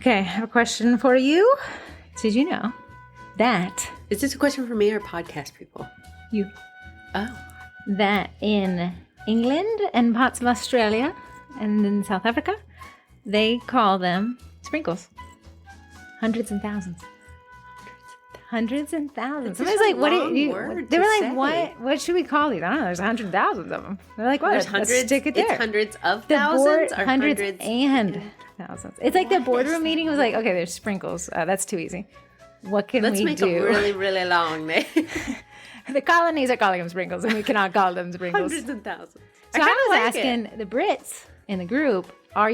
Okay, I have a question for you. Did you know that... Is this a question for me or podcast people? You. Oh. That in England and parts of Australia and in South Africa, they call them sprinkles. Hundreds and thousands. Hundreds and thousands. Somebody's like, what are you? They were like, what should we call these? I don't know. There's hundreds and thousands of them. They're like, what? There's hundreds. Let's stick it there. It's hundreds of thousands or hundreds and thousands. It's like the boardroom meeting was like, okay, there's sprinkles. That's too easy. What can Let's we make do? a really, really long name. The colonies are calling them sprinkles, and we cannot call them sprinkles. Hundreds and thousands. So I was asking the Brits in the group, are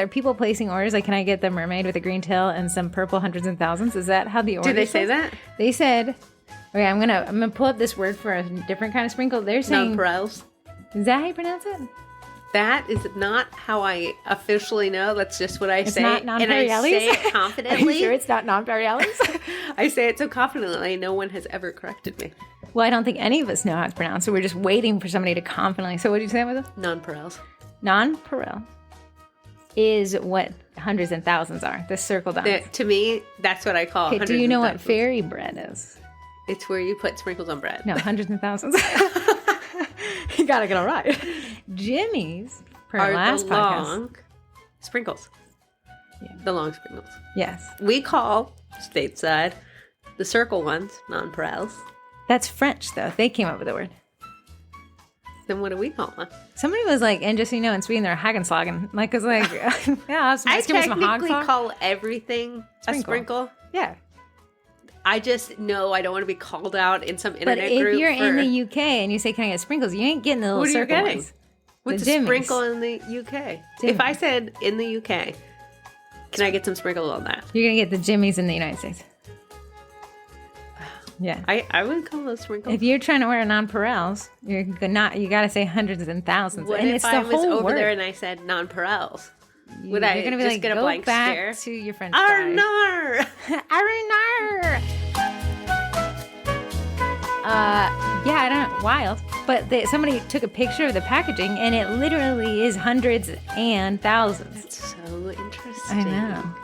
people placing orders like, can I get the mermaid with a green tail and some purple hundreds and thousands? Is that how the order? Did they say that? They said, okay, I'm gonna pull up this word for a different kind of sprinkle. They're saying nonpareils. Is that how you pronounce it? That is not how I officially know. That's just what I say. Not and I say it confidently. Are you sure it's not nonpareils? I say it so confidently. No one has ever corrected me. Well, I don't think any of us know how it's pronounced, so we're just waiting for somebody to confidently. So what did you say with it? Nonpareils. Nonpareil is what hundreds and thousands are. The circle down. To me, that's what I call hundreds. Do you know what fairy bread is? It's where you put sprinkles on bread. No, hundreds and thousands. You gotta get it right. Jimmy's per are last the podcast. Long sprinkles. Yeah. The long sprinkles. Yes. We call stateside the circle ones nonpareils. That's French though. They came up with the word. Then what do we call them? Somebody was like, and just so you know, in Sweden they're hagenslagen. Like, it's like, yeah, I technically call everything a sprinkle. Yeah. I just know I don't want to be called out in some internet group. But group. if you're in the UK and you say, can I get sprinkles? You ain't getting the little circle ones. What are you getting? What's a sprinkle in the UK? Jimmies. If I said in the UK, can I get some sprinkles on that? You're going to get the Jimmys in the United States. Yeah. I would call those sprinkles. If you're trying to wear nonpareils, you got to say hundreds and thousands. What and if it's I the was whole over word. there and I said nonpareils? Would you're I gonna be just like, get a go blank back stare? To your French guy. Arnar! Arnar! Yeah, I don't know, wild. But somebody took a picture of the packaging, and it literally is hundreds and thousands. That's so interesting. I know.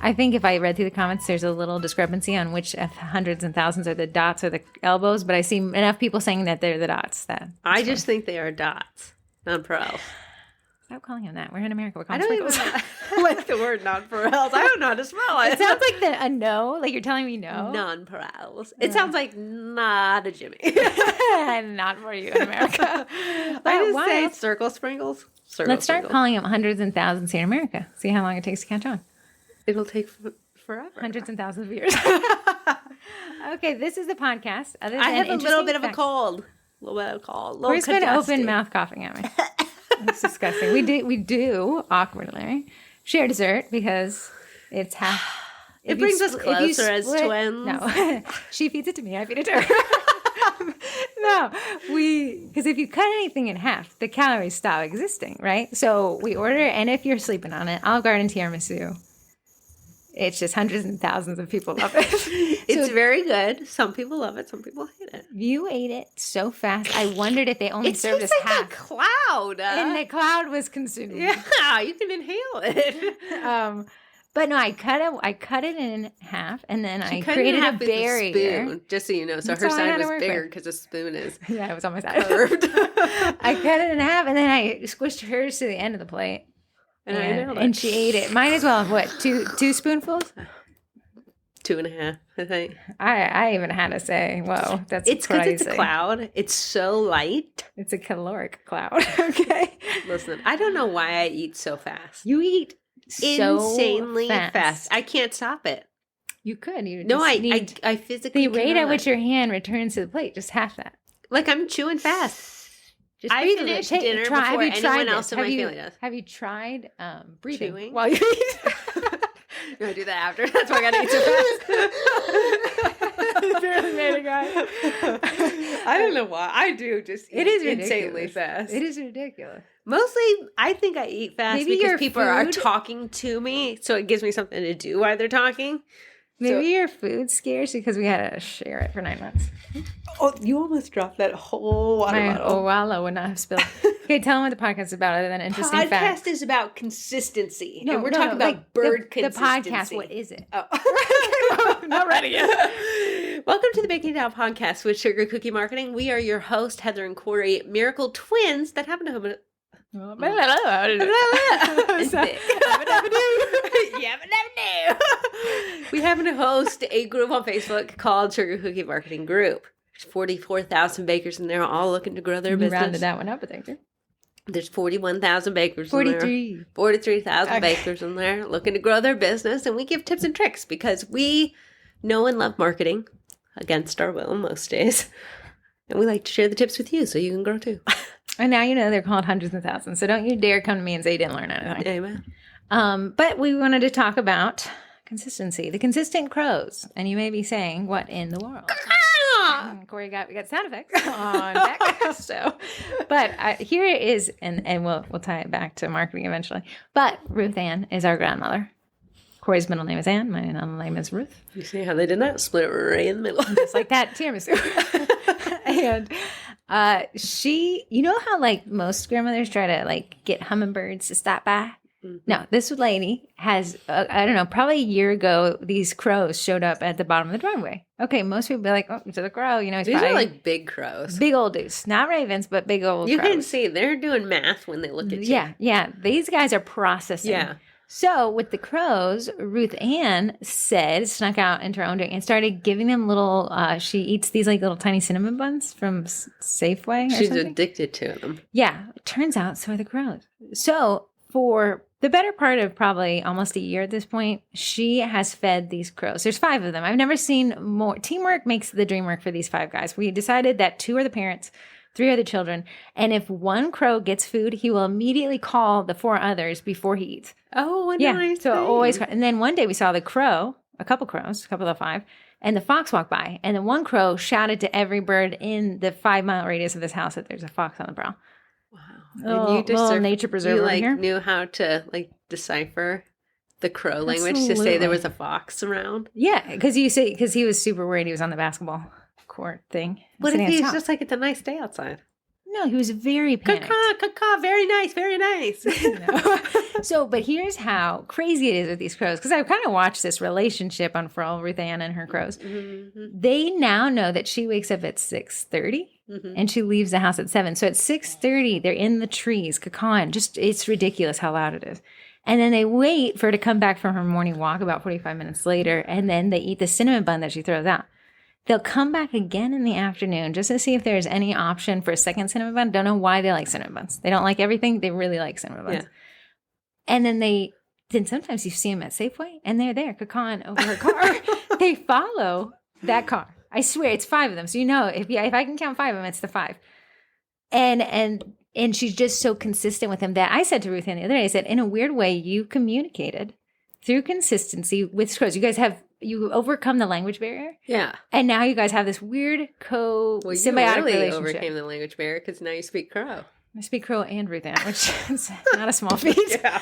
I think if I read through the comments, there's a little discrepancy on which hundreds and thousands are the dots or the elbows, but I see enough people saying that they're the dots. I just think they are dots, nonpareils. Stop calling them that. We're in America. We're calling sprinkles. I don't even like the word nonpareils. I don't know how to spell it. It sounds like a no. Like you're telling me no. Nonpareils. It sounds like not a Jimmy. Not for you in America. I just say circle sprinkles. Let's start calling them hundreds and thousands here in America. See how long it takes to catch on. It'll take forever. Hundreds and thousands of years. Okay, this is the podcast. I have a little bit of a cold. A little bit of a cold. We're just going to open mouth coughing at me. It's disgusting. We do awkwardly share dessert because it's half. It brings us closer as twins. No, she feeds it to me. I feed it to her. No, because if you cut anything in half, the calories stop existing, right? So we order, and if you're sleeping on it, Olive Garden tiramisu. It's just hundreds and thousands of people love it. It's very good. Some people love it. Some people hate it. You ate it so fast. I wondered if they only served us like half. A cloud. And the cloud was consumed. Yeah, you can inhale it. But no, I cut it in half, and then I created a barrier. Spoon, just so you know, so her side was bigger because the spoon is it was on my side. Curved. I cut it in half, and then I squished hers to the end of the plate. And she ate it. Might as well have, what, two spoonfuls? 2.5, I think. I even had to say, whoa, that's crazy. It's because it's a cloud. It's so light. It's a caloric cloud. Okay. Listen, I don't know why I eat so fast. You eat so insanely fast. I can't stop it. You could. I physically the rate at which your hand returns to the plate, just half that. Like I'm chewing fast. I finish dinner before anyone else in my family does. Have you tried breathing chewing while you eat? You want to do that after? That's why I got to eat so fast. You barely made a guy. I don't know why. I do just it is insanely fast. It is ridiculous. Mostly, I think I eat fast because people are talking to me, so it gives me something to do while they're talking. Maybe your food's scarce because we had to share it for 9 months. Oh, you almost dropped that whole water My bottle. Owala would not have spilled. Okay, tell them what the podcast is about other than interesting facts. Podcast is about consistency. No, and we're talking about like bird the consistency. podcast, what is it? Oh. Not ready yet. Welcome to the Baking Down Podcast with Sugar Cookie Marketing. We are your host, Heather and Corrie, miracle twins that happen to have We happen to host a group on Facebook called Sugar Cookie Marketing Group. There's 44,000 bakers in there, all looking to grow their business. Rounded that one up, I think. There's 41,000 bakers 43. in there. 43,000 bakers in there looking to grow their business. And we give tips and tricks because we know and love marketing against our will most days. And we like to share the tips with you so you can grow too. And now you know they're called hundreds of thousands. So don't you dare come to me and say you didn't learn anything. Amen. But we wanted to talk about consistency, the consistent crows. And you may be saying, what in the world? Corey we got sound effects on deck. But here it is, and we'll tie it back to marketing eventually. But Ruth Ann is our grandmother. Corey's middle name is Ann. My middle name is Ruth. You see how they did that? Split it right in the middle. Just like that tiramisu. And she, you know how like most grandmothers try to like get hummingbirds to stop by? Mm-hmm. No, this lady has, I don't know, probably a year ago, these crows showed up at the bottom of the driveway. Okay, most people be like, oh, it's a crow. You know, it's these are like big crows. Big old dudes. Not ravens, but big old crows. You can see they're doing math when they look at you. Yeah. These guys are processing. Yeah. So with the crows, Ruth Ann snuck out into her own drink and started giving them little, she eats these like little tiny cinnamon buns from Safeway or She's something. addicted to them. Yeah. It turns out so are the crows. So for the better part of probably almost a year at this point, she has fed these crows. There's 5 of them. I've never seen more. Teamwork makes the dream work for these 5 guys. We decided that 2 are the parents, 3 are the children. And if one crow gets food, he will immediately call the 4 others before he eats. Oh, nice. So always. And then one day we saw the crow, a couple of 5, and the fox walked by. And the one crow shouted to every bird in the 5-mile radius of this house that there's a fox on the prowl. Wow. And you just nature preserve you over here. Knew how to decipher the crow language Absolutely. to say there was a fox around. Yeah, because he was super worried he was on the basketball court thing. What if he was just like, it's a nice day outside? No, he was very panicked. Caw, very nice, very nice. So, but here's how crazy it is with these crows, because I've kind of watched this relationship unfurl, Ruth Ann and her crows. Mm-hmm. They now know that she wakes up at 6:30 and she leaves the house at 7. So at 6:30, they're in the trees, cawing. Just, it's ridiculous how loud it is. And then they wait for her to come back from her morning walk about 45 minutes later, and then they eat the cinnamon bun that she throws out. They'll come back again in the afternoon just to see if there's any option for a second cinnamon bun. Don't know why they like cinnamon buns. They don't like everything. They really like cinnamon buns. Yeah. And then sometimes you see them at Safeway and they're there, cawing over her car. They follow that car. I swear it's 5 of them. So you know, if I can count 5 of them, it's the 5. And she's just so consistent with him that I said to Ruth Ann the other day, I said, in a weird way, you communicated through consistency with crows. You guys you overcome the language barrier. Yeah. And now you guys have this weird symbiotic really relationship. Overcame the language barrier because now you speak crow. I speak crow and Ruth Ann, which is not a small feat. Yeah.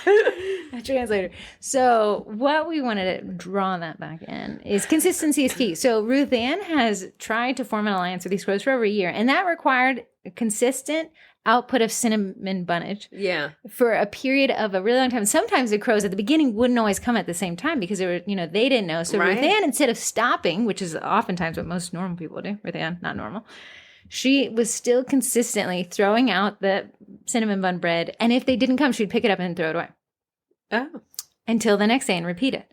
A translator. So what we wanted to draw that back in is consistency is key. So Ruth Ann has tried to form an alliance with these crows for over a year, and that required a consistent output of cinnamon bunnage. Yeah. For a period of a really long time. Sometimes the crows at the beginning wouldn't always come at the same time because they were, they didn't know. So Ruth Ann, instead of stopping, which is oftentimes what most normal people do, Ruth Ann, not normal, she was still consistently throwing out the cinnamon bun bread. And if they didn't come, she'd pick it up and throw it away. Oh. Until the next day and repeat it.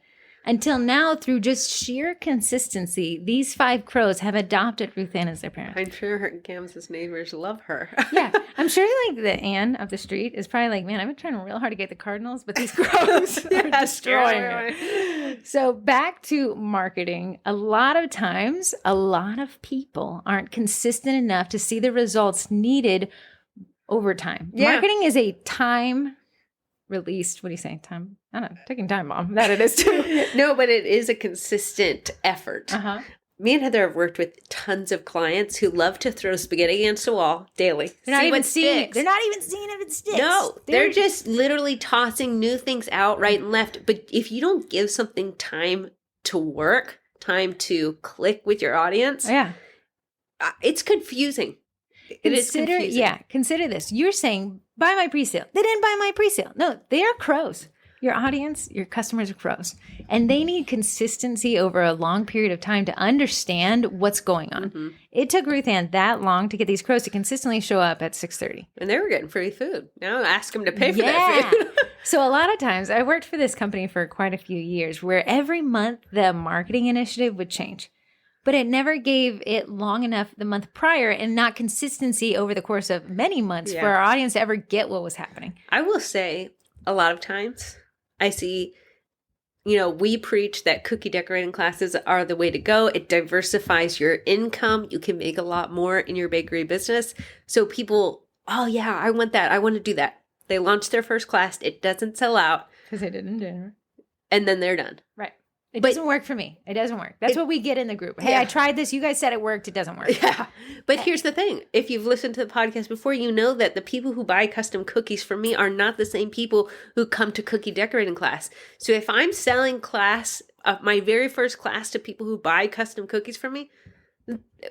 Until now, through just sheer consistency, these 5 crows have adopted Ruth Ann as their parent. I'm sure her Gam's neighbors love her. Yeah. I'm sure like the Ann up the street is probably like, man, I've been trying real hard to get the Cardinals, but these crows are destroying her. So back to marketing. A lot of times, a lot of people aren't consistent enough to see the results needed over time. Yeah. Marketing is a time released, what do you say? Time? I don't know, taking time bomb. That it is too. No, but it is a consistent effort. Uh-huh. Me and Heather have worked with tons of clients who love to throw spaghetti against a wall daily. They're not even seeing if it sticks. No, they're just literally tossing new things out right and left. But if you don't give something time to work, time to click with your audience. Yeah. It's confusing. It is confusing. Yeah, consider this. You're saying, buy my pre-sale. They didn't buy my pre-sale. No, they are crows. Your audience, your customers are crows. And they need consistency over a long period of time to understand what's going on. Mm-hmm. It took Ruth Ann that long to get these crows to consistently show up at 6:30. And they were getting free food. Now ask them to pay for that food. So a lot of times, I worked for this company for quite a few years where every month the marketing initiative would change. But it never gave it long enough the month prior and not consistency over the course of many months for our audience to ever get what was happening. I will say a lot of times I see, we preach that cookie decorating classes are the way to go. It diversifies your income. You can make a lot more in your bakery business. So people, oh yeah, I want that. I want to do that. They launch their first class. It doesn't sell out. Because they did in January. And then they're done. Right. It doesn't work for me. It doesn't work. That's what we get in the group. Hey, I tried this. You guys said it worked. It doesn't work. Yeah. But here's the thing. If you've listened to the podcast before, you know that the people who buy custom cookies from me are not the same people who come to cookie decorating class. So if I'm selling my very first class to people who buy custom cookies from me,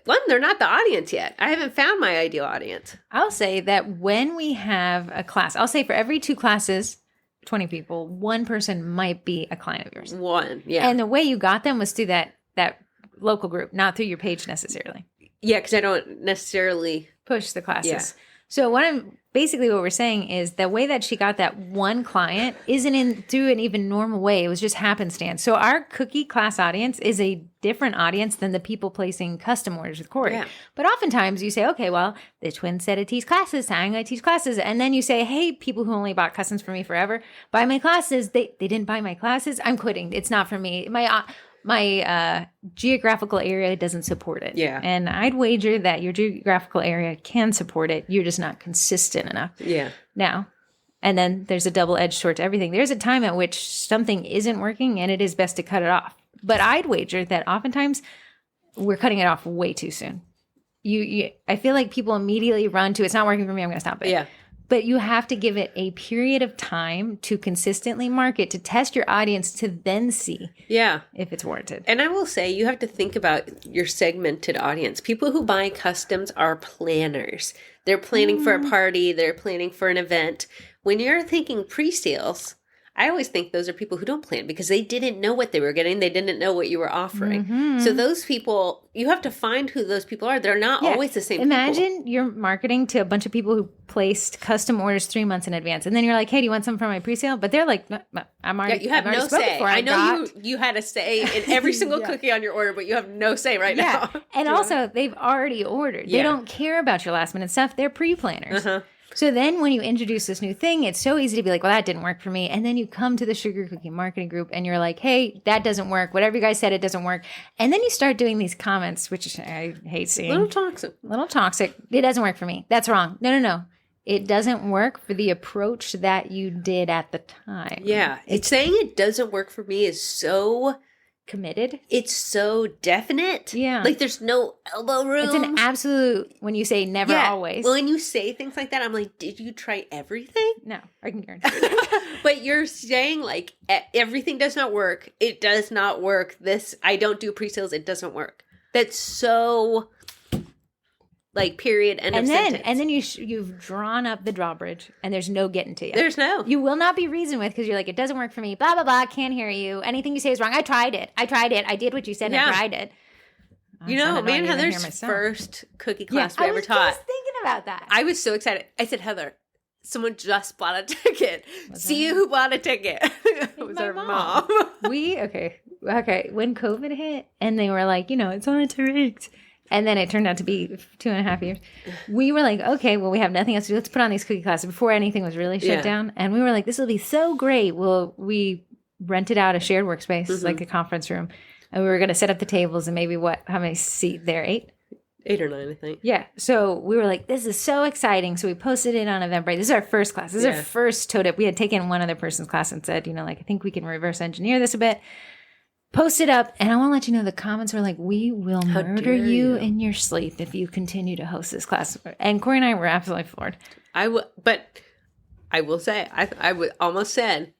one, they're not the audience yet. I haven't found my ideal audience. I'll say that when we have a class, I'll say for every 2 classes, 20 people, one person might be a client of yours. One, yeah. And the way you got them was through that local group, not through your page necessarily. Yeah, because I don't necessarily push the classes. Yeah. So what we're saying is the way that she got that one client isn't through an even normal way. It was just happenstance. So our cookie class audience is a different audience than the people placing custom orders with Corrie. Yeah. But oftentimes you say, okay, well, the twins said to teach classes, so I'm going to teach classes. And then you say, hey, people who only bought customs from me forever, buy my classes. They didn't buy my classes. I'm quitting. It's not for me. My geographical area doesn't support it. Yeah. And I'd wager that your geographical area can support it. You're just not consistent enough. Yeah. Now, and then there's a double-edged sword to everything. There's a time at which something isn't working and it is best to cut it off. But I'd wager that oftentimes we're cutting it off way too soon. I feel like people immediately run to, it's not working for me, I'm going to stop it. Yeah. But you have to give it a period of time to consistently market, to test your audience, to then see if it's warranted. And I will say, you have to think about your segmented audience. People who buy customs are planners. They're planning for a party. They're planning for an event. When you're thinking pre-sales, I always think those are people who don't plan because they didn't know what they were getting. They didn't know what you were offering. Mm-hmm. So those people, you have to find who those people are. They're not always the same Imagine you're marketing to a bunch of people who placed custom orders 3 months in advance. And then you're like, hey, do you want some from my pre-sale? But they're like, no, I'm already you have no say. I know you had a say in every single cookie on your order, but you have no say right now. And also, they've already ordered. They don't care about your last minute stuff. They're pre-planners. Uh-huh. So then when you introduce this new thing, it's so easy to be like, well, that didn't work for me. And then you come to the sugar cookie marketing group and you're like, hey, that doesn't work. Whatever you guys said, it doesn't work. And then you start doing these comments, which I hate seeing. Little toxic. It doesn't work for me. That's wrong. No. It doesn't work for the approach that you did at the time. Yeah. It's saying it doesn't work for me is so committed. It's so definite. Yeah. Like there's no elbow room. It's an absolute, when you say never always. Well, when you say things like that, I'm like, did you try everything? No, I can guarantee you. But you're saying like everything does not work. It does not work. I don't do pre-sales. It doesn't work. That's so like period end of sentence. And then you've drawn up the drawbridge and there's no getting to you. There's no. You will not be reasoned with because you're like, it doesn't work for me. Blah, blah, blah. Can't hear you. Anything you say is wrong. I tried it. I did what you said and I tried it. Me and Heather's first cookie class we ever taught. I was just thinking about that. I was so excited. I said, Heather, someone just bought a ticket. See who bought a ticket. It was our mom. Okay. When COVID hit and they were like, it's on its rigged. And then it turned out to be 2.5 years. We were like, okay, well, we have nothing else to do. Let's put on these cookie classes before anything was really shut down. And we were like, this will be so great. Well, we rented out a shared workspace, like a conference room. And we were going to set up the tables and maybe how many seats there? 8? 8 or 9, I think. Yeah. So we were like, this is so exciting. So we posted it on Eventbrite. This is our first class. This is our first toe dip. We had taken one other person's class and said, I think we can reverse engineer this a bit. Post it up, and I want to let you know the comments were like, we will murder you in your sleep if you continue to host this class. And Corrie and I were absolutely floored. But I will say, I would almost said,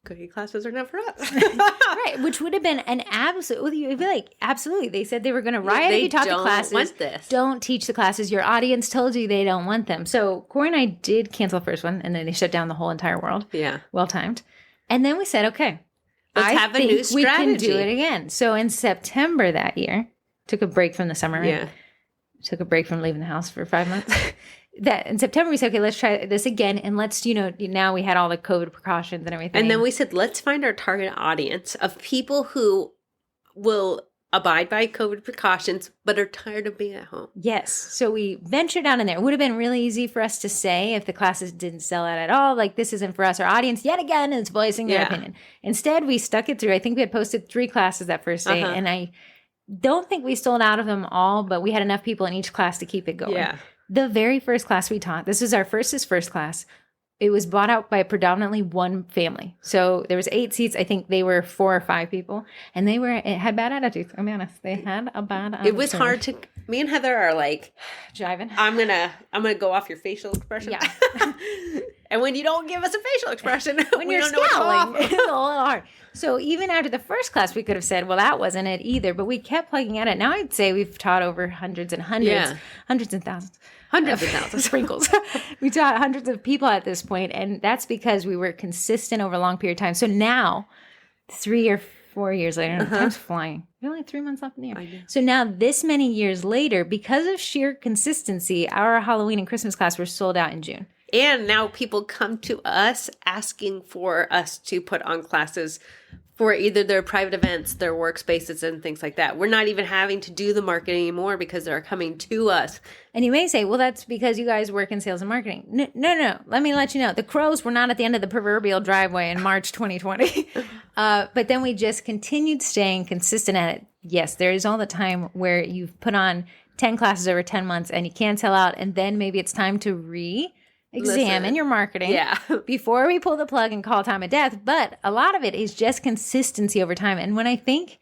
cookie classes are not for us. Right. Right, which would have been an absolute, you'd be like, absolutely. They said they were going to riot if you taught the classes. They don't want this. Don't teach the classes. Your audience told you they don't want them. So Corey and I did cancel the first one, and then they shut down the whole entire world. Yeah. Well timed. And then we said, okay, let's have a new strategy. We can do it again. So in September that year, took a break from the summer, right? Yeah. Took a break from leaving the house for 5 months. That in September we said, okay, let's try this again, and let's, now we had all the COVID precautions and everything. And then we said, let's find our target audience of people who will abide by COVID precautions, but are tired of being at home. Yes. So we ventured down in there. It would have been really easy for us to say if the classes didn't sell out at all, like this isn't for us. Our audience yet again is voicing their opinion. Instead, we stuck it through. I think we had posted 3 classes that first day, and I don't think we sold out of them all, but we had enough people in each class to keep it going. Yeah. The very first class we taught, this was our first class. It was bought out by predominantly one family. So there was 8 seats. I think they were 4 or 5 people, and it had bad attitudes. I'll be honest. They had a bad attitude. It was hard to, me and Heather are like, jiving. I'm gonna go off your facial expression. Yeah. And when you don't give us a facial expression, when we you're don't know scowling, it's a little hard. So even after the first class, we could have said, well, that wasn't it either. But we kept plugging at it. Now I'd say we've taught over hundreds and hundreds, hundreds and thousands. Hundreds of thousands. Sprinkles. We taught hundreds of people at this point, and that's because we were consistent over a long period of time. So now, 3 or 4 years later, time's flying. We only have 3 months left in the year. So now, this many years later, because of sheer consistency, our Halloween and Christmas class were sold out in June. And now people come to us asking for us to put on classes for either their private events, their workspaces, and things like that. We're not even having to do the marketing anymore because they're coming to us. And you may say, well, that's because you guys work in sales and marketing. No. Let me let you know. The crows were not at the end of the proverbial driveway in March 2020. But then we just continued staying consistent at it. Yes, there is all the time where you've put on 10 classes over 10 months and you can't sell out. And then maybe it's time to examine your marketing before we pull the plug and call time of death. But a lot of it is just consistency over time. And when I think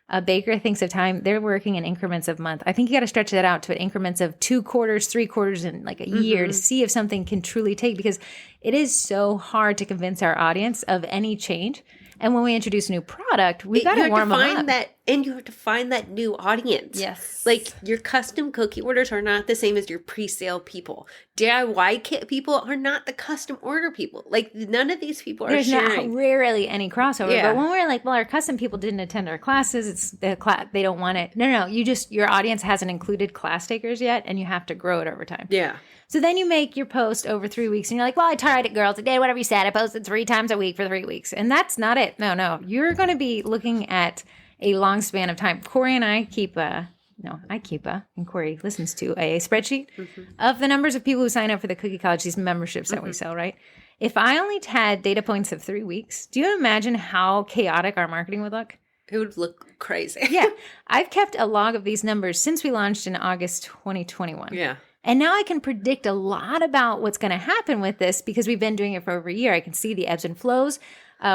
a baker thinks of time, they're working in increments of month. I think you got to stretch that out to increments of 2 quarters, 3 quarters, and like a year to see if something can truly take, because it is so hard to convince our audience of any change. And when we introduce a new product, we got to warm them up. And you have to find that new audience. Yes. Like, your custom cookie orders are not the same as your pre-sale people. DIY kit people are not the custom order people. Like, none of these people are sharing. There's rarely any crossover. Yeah. But when we're like, well, our custom people didn't attend our classes, it's the class, they don't want it. No. Your audience hasn't included class takers yet, and you have to grow it over time. Yeah. So then you make your post over 3 weeks, and you're like, well, I tried it, girls. I did whatever you said. I posted 3 times a week for 3 weeks. And that's not it. No. You're going to be looking at a long span of time. Corrie and I keep and Corrie listens to a spreadsheet of the numbers of people who sign up for the Cookie College, these memberships that we sell, right? If I only had data points of 3 weeks, do you imagine how chaotic our marketing would look? It would look crazy. Yeah. I've kept a log of these numbers since we launched in August 2021. Yeah. And now I can predict a lot about what's going to happen with this because we've been doing it for over a year. I can see the ebbs and flows.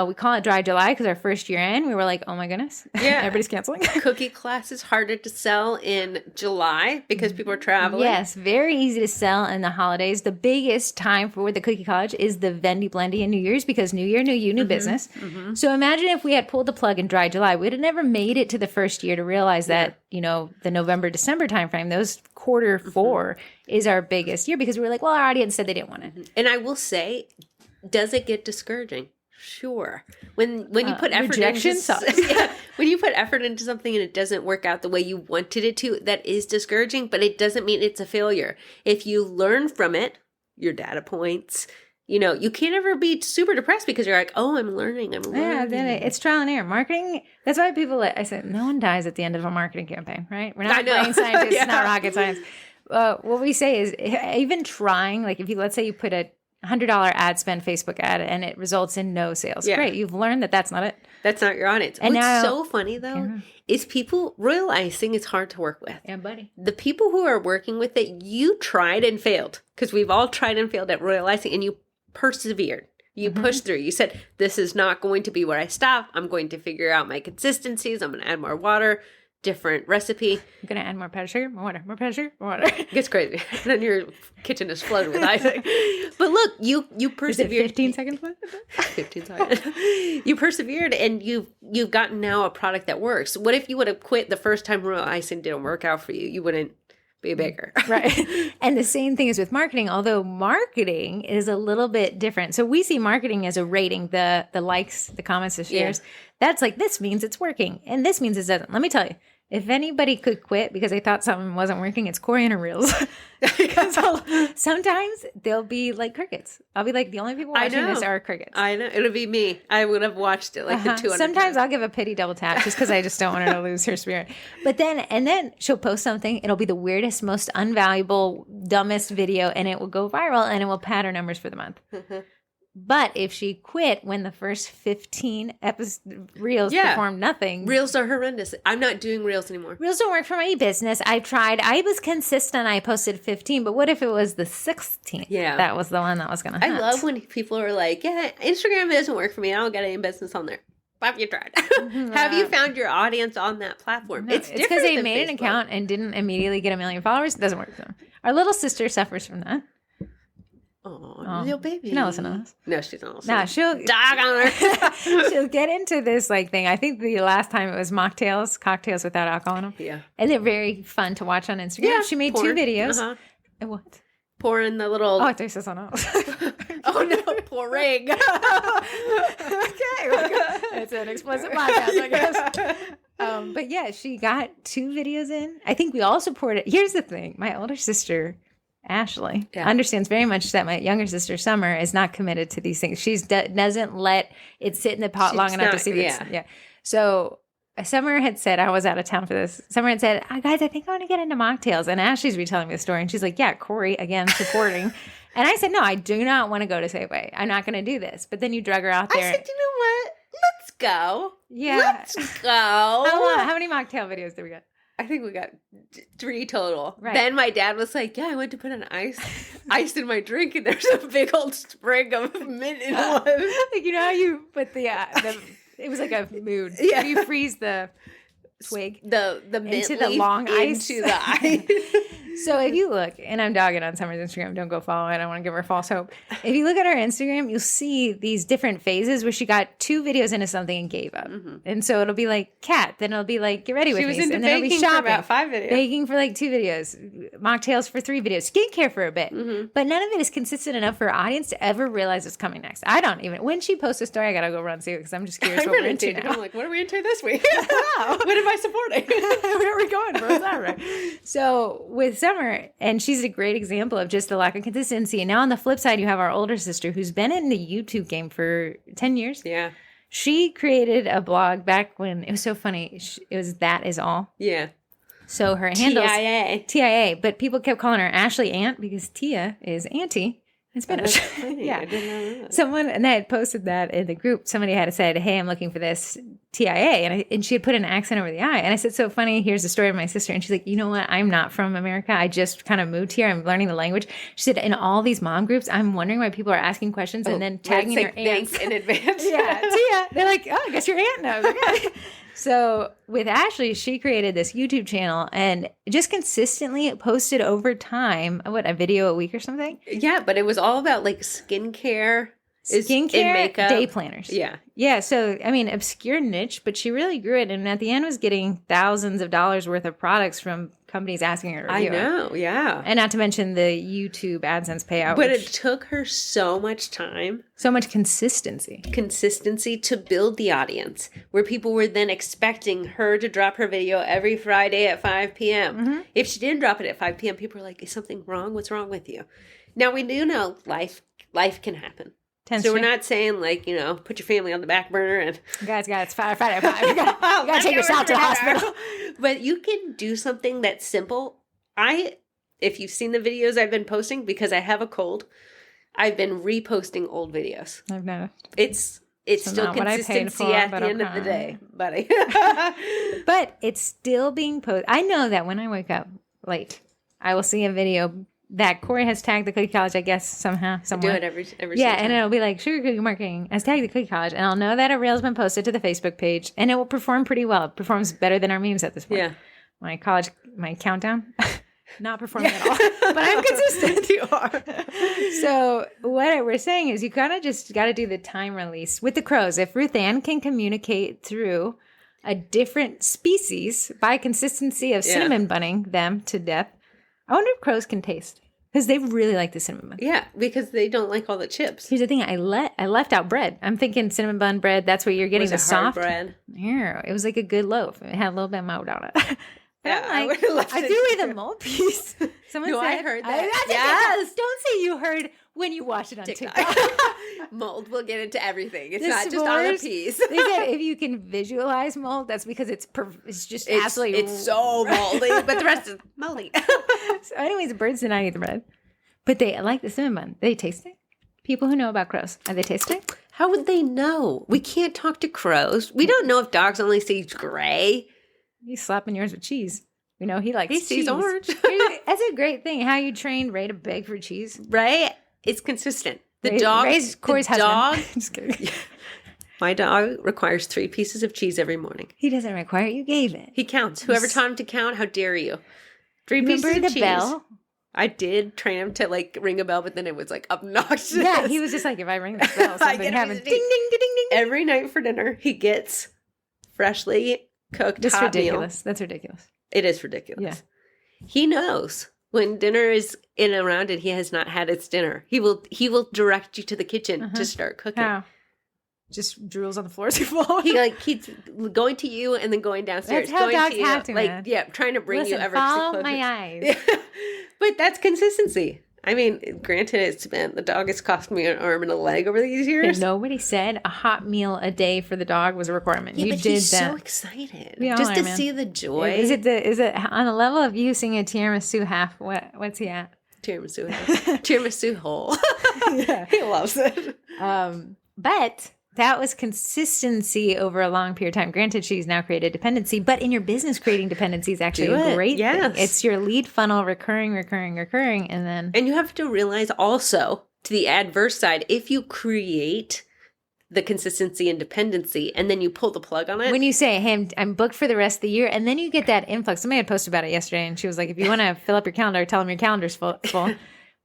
We call it Dry July because our first year in, we were like, oh my goodness. Yeah. Everybody's canceling. Cookie class is harder to sell in July because people are traveling. Yes, very easy to sell in the holidays. The biggest time for the Cookie College is the Vendy Blendy and New Year's because New Year, new you, new business. So imagine if we had pulled the plug in Dry July. We'd have never made it to the first year to realize that, the November, December timeframe, those quarter 4 is our biggest year because we were like, well, our audience said they didn't want it. And I will say, does it get discouraging? Sure. When you put effort when you put effort into something and it doesn't work out the way you wanted it to, that is discouraging, but it doesn't mean it's a failure. If you learn from it, your data points, you can't ever be super depressed because you're like, oh, I'm learning. Yeah, it's trial and error. Marketing, that's why I said, no one dies at the end of a marketing campaign, right? We're not brain scientists, it's not rocket science. What we say is even trying, like let's say you put a $100 ad spend Facebook ad and it results in no sales. Yeah. Great. You've learned that that's not it. That's not your audience. And what's so funny though is people realizing it's hard to work with. Yeah, buddy. The people who are working with it, you tried and failed because we've all tried and failed at realizing, and you persevered. You pushed through. You said, this is not going to be where I stop. I'm going to figure out my consistencies. I'm going to add more water. different recipe. I'm going to add more powdered sugar, more water, more powdered sugar, more water. It gets crazy. Then your kitchen is flooded with icing. But look, you persevered. Is it 15 seconds left? 15 seconds. You persevered, and you've gotten now a product that works. What if you would have quit the first time royal icing didn't work out for you? You wouldn't be a baker. Right. And the same thing is with marketing, although marketing is a little bit different. So we see marketing as a rating, the likes, the comments, the shares. Yeah. That's like, this means it's working. And this means it doesn't. Let me tell you, if anybody could quit because they thought something wasn't working, it's Corrie and her reels. Because sometimes they'll be like crickets. I'll be like, the only people watching this are crickets. I know. It'll be me. I would have watched it like the 200 Sometimes I'll give a pity double tap just because I just don't want her to lose her spirit. But then she'll post something. It'll be the weirdest, most unvaluable, dumbest video, and it will go viral, and it will pad her numbers for the month. But if she quit when the first 15 reels performed nothing. Reels are horrendous. I'm not doing reels anymore. Reels don't work for my business. I tried. I was consistent. I posted 15, but what if it was the 16th? Yeah. That was the one that was going to I love when people are like, yeah, Instagram doesn't work for me. I don't get any business on there. Have you tried? Have you found your audience on that platform? No, it's because they made an account and didn't immediately get 1 million followers. It doesn't work for them. Our little sister suffers from that. Oh, little baby. She don't listen to us. No, she don't listen. No, she'll dog on her. She'll get into this like thing. I think the last time it was mocktails, cocktails without alcohol in them. Yeah. And they're very fun to watch on Instagram. Yeah, she made porn. 2 videos. And what? Pour in the little... Oh, I thought you said something else. Oh, no. Pouring. Okay. It's an explicit podcast, I guess. But yeah, she got 2 videos in. I think we all supported. Here's the thing. My older sister... Ashley understands very much that my younger sister Summer is not committed to these things. She doesn't let it sit in the pot long enough to see this. Yeah. So Summer had said, I was out of town for this. Summer had said, guys, I think I want to get into mocktails. And Ashley's retelling me the story. And she's like, yeah, Corrie, again, supporting. And I said, no, I do not want to go to Safeway. I'm not going to do this. But then you drug her out there. I said, you know what? Let's go. Yeah. Let's go. How many mocktail videos did we get? I think we got 3 total. Right. Then my dad was like, yeah, I went to put an ice in my drink, and there's a big old sprig of mint in one. Like, you know how you put the it was like a mood. Yeah. You freeze the twig. The mint into the long ice. Into the ice. So if you look, and I'm dogging on Summer's Instagram, don't go follow it. I don't want to give her false hope. If you look at her Instagram, you'll see these different phases where she got 2 videos into something and gave up. Mm-hmm. And so it'll be like cat, then it'll be like get ready with me. She was into and then baking it'll be shopping, for about 5 videos. Baking for like 2 videos, mocktails for 3 videos, skincare for a bit. Mm-hmm. But none of it is consistent enough for our audience to ever realize what's coming next. I don't even. When she posts a story, I gotta go run see it because I'm just curious what we're into now. I'm like, what are we into this week? What am I supporting? Where are we going, bro? Is that right? So with Summer, and she's a great example of just the lack of consistency. And now on the flip side, you have our older sister who's been in the YouTube game for 10 years. Yeah. She created a blog back when it was so funny. It was That Is All. Yeah. So her handle's TIA. But people kept calling her Ashley Aunt because Tia is auntie in Spanish. Yeah. I didn't know that. Someone, and I had posted that in the group. Somebody had said, hey, I'm looking for this TIA. And she had put an accent over the I. And I said, so funny. Here's the story of my sister. And she's like, you know what? I'm not from America. I just kind of moved here. I'm learning the language. She said, in all these mom groups, I'm wondering why people are asking questions and then tagging their aunts in advance. Yeah, Tia. They're like, oh, I guess your aunt knows. Okay. So with Ashley, she created this YouTube channel and just consistently posted over time, a video a week or something? Yeah, but it was all about like skincare and makeup. Day planners. Yeah. Yeah. So, I mean, obscure niche, but she really grew it. And at the end was getting thousands of dollars worth of products from companies asking her to review I know. Yeah. And not to mention the YouTube AdSense payout. But it took her so much time. So much consistency. Consistency to build the audience where people were then expecting her to drop her video every Friday at 5 p.m. Mm-hmm. If she didn't drop it at 5 p.m., people were like, is something wrong? What's wrong with you? Now, we do know life can happen. So we're not saying like, put your family on the back burner and... Guys, it's Friday at 5. You gotta take yourself to the hospital. But you can do something that's simple. If you've seen the videos I've been posting, because I have a cold, I've been reposting old videos. I've noticed. It's still consistency at the end of the day, buddy. But it's still being posted. I know that when I wake up late, I will see a video that Corrie has tagged the Cookie College, I guess, somehow, Do somewhere. it every Yeah, single and it'll be like sugar cookie marketing has tagged the Cookie College, and I'll know that a reel's been posted to the Facebook page, and it will perform pretty well. It performs better than our memes at this point. Yeah. My countdown, not performing at all, but I'm consistent. You are. So what we're saying is you kind of just got to do the time release with the crows. If Ruth Ann can communicate through a different species by consistency of cinnamon bunning them to death, I wonder if crows can taste. Because they really like the cinnamon bun. Yeah, because they don't like all the chips. Here's the thing: I left out bread. I'm thinking cinnamon bun bread. That's what you're getting, the soft bread. Yeah, it was like a good loaf. It had a little bit of mold on it. Yeah, I threw away the mold piece. Someone No, said, I heard that. Yes. Don't say you heard when you watch it on TikTok. Mold will get into everything. It's The not just on a s'mores, piece. They said if you can visualize mold, that's because it's just absolutely. It's so moldy, but the rest is moldy. So anyways, birds did not eat the bread. But they like the cinnamon bun. They taste it. People who know about crows, are they tasting? How would they know? We can't talk to crows. We don't know if dogs only see gray. He's slapping yours with cheese. You know, he likes He sees cheese. orange. That's a great thing. How you trained Ray to beg for cheese. Right? It's consistent. Ray's Corey's husband. Just kidding. My dog requires 3 pieces of cheese every morning. He doesn't require it. You gave it. He counts. Whoever taught him to count, how dare you? 3 pieces Remember of the cheese. bell? I did train him to like ring a bell, but then it was like obnoxious. Yeah, he was just like, if I ring this bell, something happens. Ding, ding, ding, ding, ding. Every night for dinner, he gets freshly cooked That's hot ridiculous. meal. That's ridiculous. It is ridiculous. Yeah. He knows when dinner is in and around and he has not had its dinner. He will direct you to the kitchen to start cooking. How? Just drools on the floor as you fall. He like keeps going to you and then going downstairs. That's how going dogs to you, have to, like man. yeah, trying to bring Listen, you ever follow closer. my eyes. But that's consistency. I mean, granted, the dog has cost me an arm and a leg over these years. And nobody said a hot meal a day for the dog was a requirement. Yeah, you but did he's that. so excited We all just are, to man. see the joy. Is it on the level of you singing a tiramisu half? What's he at? Tiramisu, tiramisu hole. Yeah. He loves it. But that was consistency over a long period of time. Granted, she's now created dependency, but in your business, creating dependency is actually a great thing. It's your lead funnel, recurring, and then... And you have to realize also, to the adverse side, if you create the consistency and dependency and then you pull the plug on it. When you say, hey, I'm booked for the rest of the year, and then you get that influx. Somebody had posted about it yesterday, and she was like, if you want to fill up your calendar, tell them your calendar's full.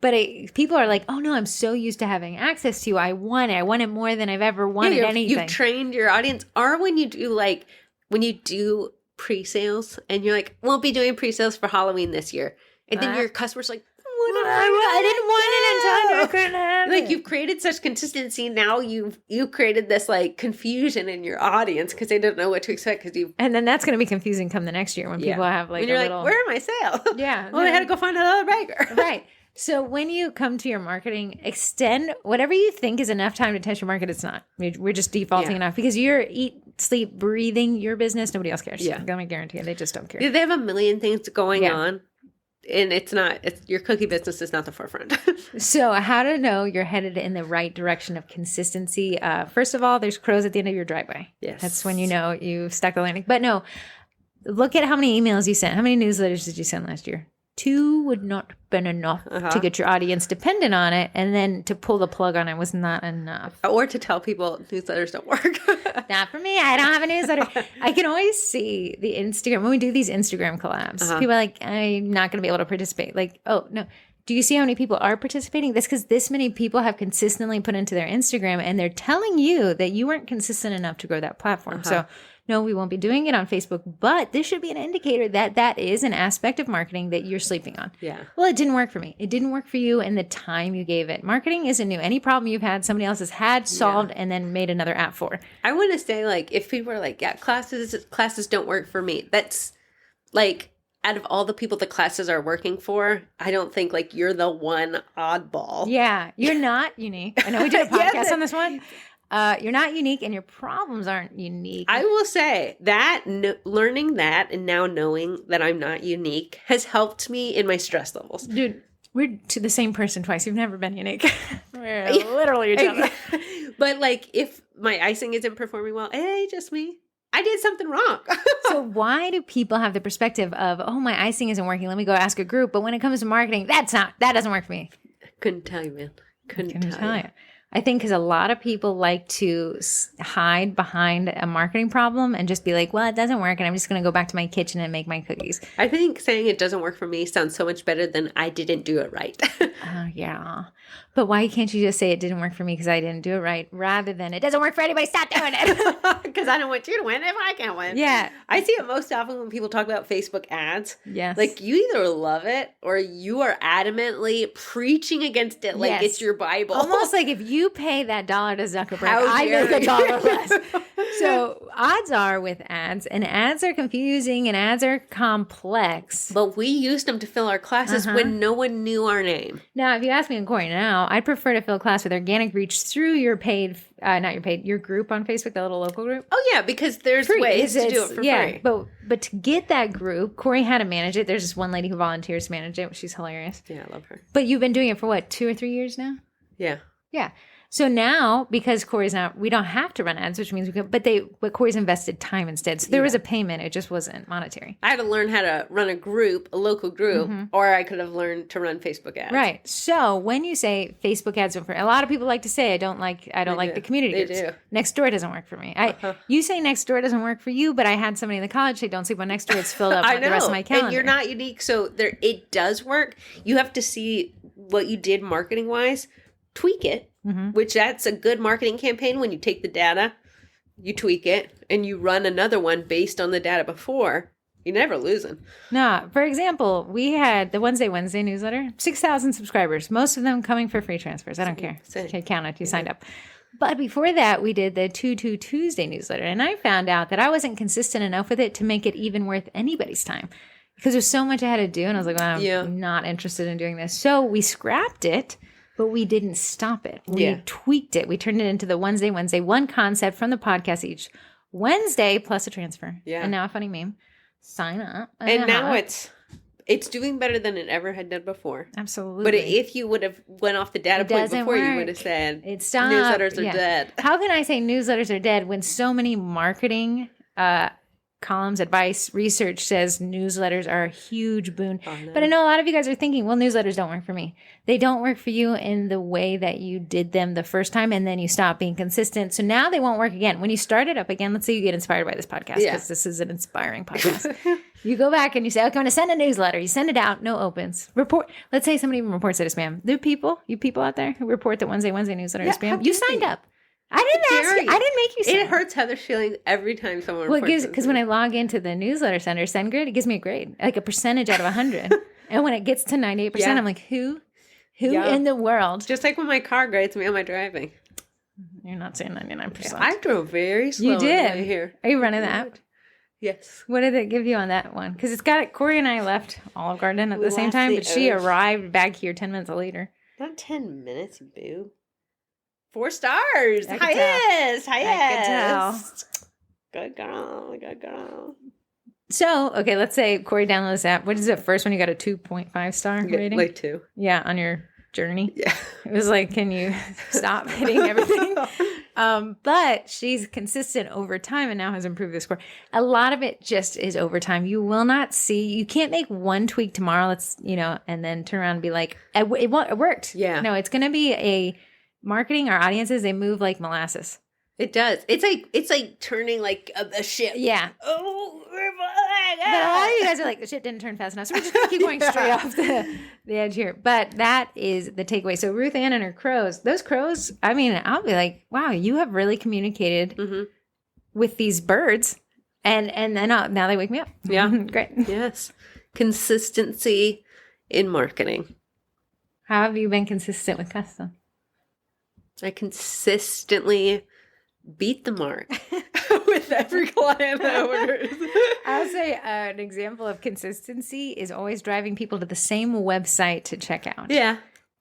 But people are like, oh no, I'm so used to having access to you. I want it. I want it more than I've ever wanted anything. You've trained your audience. Or when you do pre-sales and you're like, won't be doing pre-sales for Halloween this year. And then your customer's like, I didn't want it in time. I couldn't have like it. you've created such consistency. Now you've created this like confusion in your audience because they don't know what to expect because you. And then that's going to be confusing come the next year when people have like when you're a like, little. where are my sales? Yeah. Well, I had to go find another baker. Right. So when you come to your marketing, extend whatever you think is enough time to test your market. It's not. We're just defaulting enough because you're eat, sleep, breathing your business. Nobody else cares. Yeah. I'm going to guarantee it. They just don't care. They have a million things going on. And it's your cookie business is not the forefront. So how to know you're headed in the right direction of consistency? First of all, there's crows at the end of your driveway. Yes. That's when you know you've stuck the landing. But no, look at how many emails you sent. How many newsletters did you send last year? 2 would not have been enough to get your audience dependent on it. And then to pull the plug on it was not enough. Or to tell people newsletters don't work. Not for me. I don't have a newsletter. I can always see the Instagram. When we do these Instagram collabs, people are like, I'm not going to be able to participate. Like, oh, no. Do you see how many people are participating? That's because this many people have consistently put into their Instagram and they're telling you that you weren't consistent enough to grow that platform. So no, we won't be doing it on Facebook, but this should be an indicator that that is an aspect of marketing that you're sleeping on. Yeah. Well, it didn't work for me. It didn't work for you in the time you gave it. Marketing isn't new. Any problem you've had, somebody else has had, solved, and then made another app for. I want to say, like, if people are like, yeah, classes don't work for me. That's like, out of all the people the classes are working for, I don't think like you're the one oddball. Yeah. You're not unique. I know we did a podcast on this one. You're not unique and your problems aren't unique. I will say that learning that and now knowing that I'm not unique has helped me in my stress levels. Dude, we're to the same person twice. You've never been unique. We're literally each other. But like if my icing isn't performing well, hey, just me. I did something wrong. So why do people have the perspective of, oh, my icing isn't working, let me go ask a group. But when it comes to marketing, that doesn't work for me. Couldn't tell you, man. Couldn't tell you. I think because a lot of people like to hide behind a marketing problem and just be like, well, it doesn't work, and I'm just going to go back to my kitchen and make my cookies. I think saying it doesn't work for me sounds so much better than I didn't do it right. Yeah. But why can't you just say it didn't work for me because I didn't do it right, rather than it doesn't work for anybody, stop doing it? Because I don't want you to win if I can't win. Yeah. I see it most often when people talk about Facebook ads. Yes. Like, you either love it or you are adamantly preaching against it like it's your Bible. Almost like if you pay that $1 to Zuckerberg, How I dare make you. $1 less. So odds are with ads, and ads are confusing and ads are complex. But we used them to fill our classes when no one knew our name. Now, if you ask me in Corrie now, I'd prefer to fill a class with organic reach through your paid, your group on Facebook, the little local group. Oh, yeah, because there's ways to do it for free. But to get that group, Corrie had to manage it. There's this one lady who volunteers to manage it. She's hilarious. Yeah, I love her. But you've been doing it for what, 2 or 3 years now? Yeah. Yeah. So now, because Corrie's now, we don't have to run ads, which means we could, but Corrie's invested time instead. So there was a payment. It just wasn't monetary. I had to learn how to run a local group, or I could have learned to run Facebook ads. Right. So when you say Facebook ads don't work, a lot of people like to say, I don't like the community They groups. do. Nextdoor doesn't work for me. You say Nextdoor doesn't work for you, but I had somebody in the college say, don't sleep on Nextdoor. It's filled up I with know. the rest of my calendar. And you're not unique. So it does work. You have to see what you did marketing wise, tweak it. Which that's a good marketing campaign when you take the data, you tweak it, and you run another one based on the data before. You're never losing. No. For example, we had the Wednesday newsletter, 6,000 subscribers, most of them coming for free transfers. I don't care. Okay, count it. You signed up. But before that, we did the 2-2 Tuesday newsletter, and I found out that I wasn't consistent enough with it to make it even worth anybody's time because there's so much I had to do, and I was like, well, I'm not interested in doing this. So we scrapped it. But we didn't stop it. We tweaked it. We turned it into the Wednesday, one concept from the podcast each Wednesday plus a transfer. Yeah. And now a funny meme. Sign up. And now it's doing better than it ever had done before. Absolutely. But if you would have went off the data point before, you would have said, it stopped. Newsletters are dead. How can I say newsletters are dead when so many marketing columns, advice, research says newsletters are a huge boon. Oh, no. But I know a lot of you guys are thinking, well, newsletters don't work for me. They don't work for you in the way that you did them the first time, and then you stop being consistent. So now they won't work again. When you start it up again, let's say you get inspired by this podcast, because this is an inspiring podcast. You go back and you say, okay, I'm going to send a newsletter. You send it out, no opens. Report. Let's say somebody reports it as spam. There are you people out there who report that Wednesday newsletter is spam. You signed up. I didn't ask you. I didn't make you sign. It hurts Heather's feelings every time someone reports because when I log into the newsletter center SendGrid, it gives me a grade, like a percentage out of 100. And when it gets to 98%, I'm like, who in the world? Just like when my car grades me on my driving. You're not saying 99%. I drove very slow. You did. On the way here. Are you running the app? Yes. What did it give you on that one? Because Corrie and I left Olive Garden at the same time, but she arrived back here 10 minutes later. Not 10 minutes, you boo. 4 stars. Highest. Good girl. So, okay, let's say Corrie downloads this app. What is it? First one, you got a 2.5 star rating? Like 2. Yeah, on your journey. Yeah. It was like, can you stop hitting everything? But she's consistent over time and now has improved the score. A lot of it just is over time. You will not see, you can't make one tweak tomorrow, and then turn around and be like, it worked. Yeah. No, it's going to be a marketing. Our audiences, they move like molasses. It does. It's like turning like a ship. Yeah. Oh, but a lot of you guys are like, the shit didn't turn fast enough. So we're just going to keep going straight off the edge here. But that is the takeaway. So Ruth Ann and her crows, those crows, I mean, I'll be like, wow, you have really communicated with these birds. And then now they wake me up. Yeah. Great. Yes. Consistency in marketing. How have you been consistent with custom? I consistently beat the mark with every client that orders. I'll say an example of consistency is always driving people to the same website to check out. Yeah.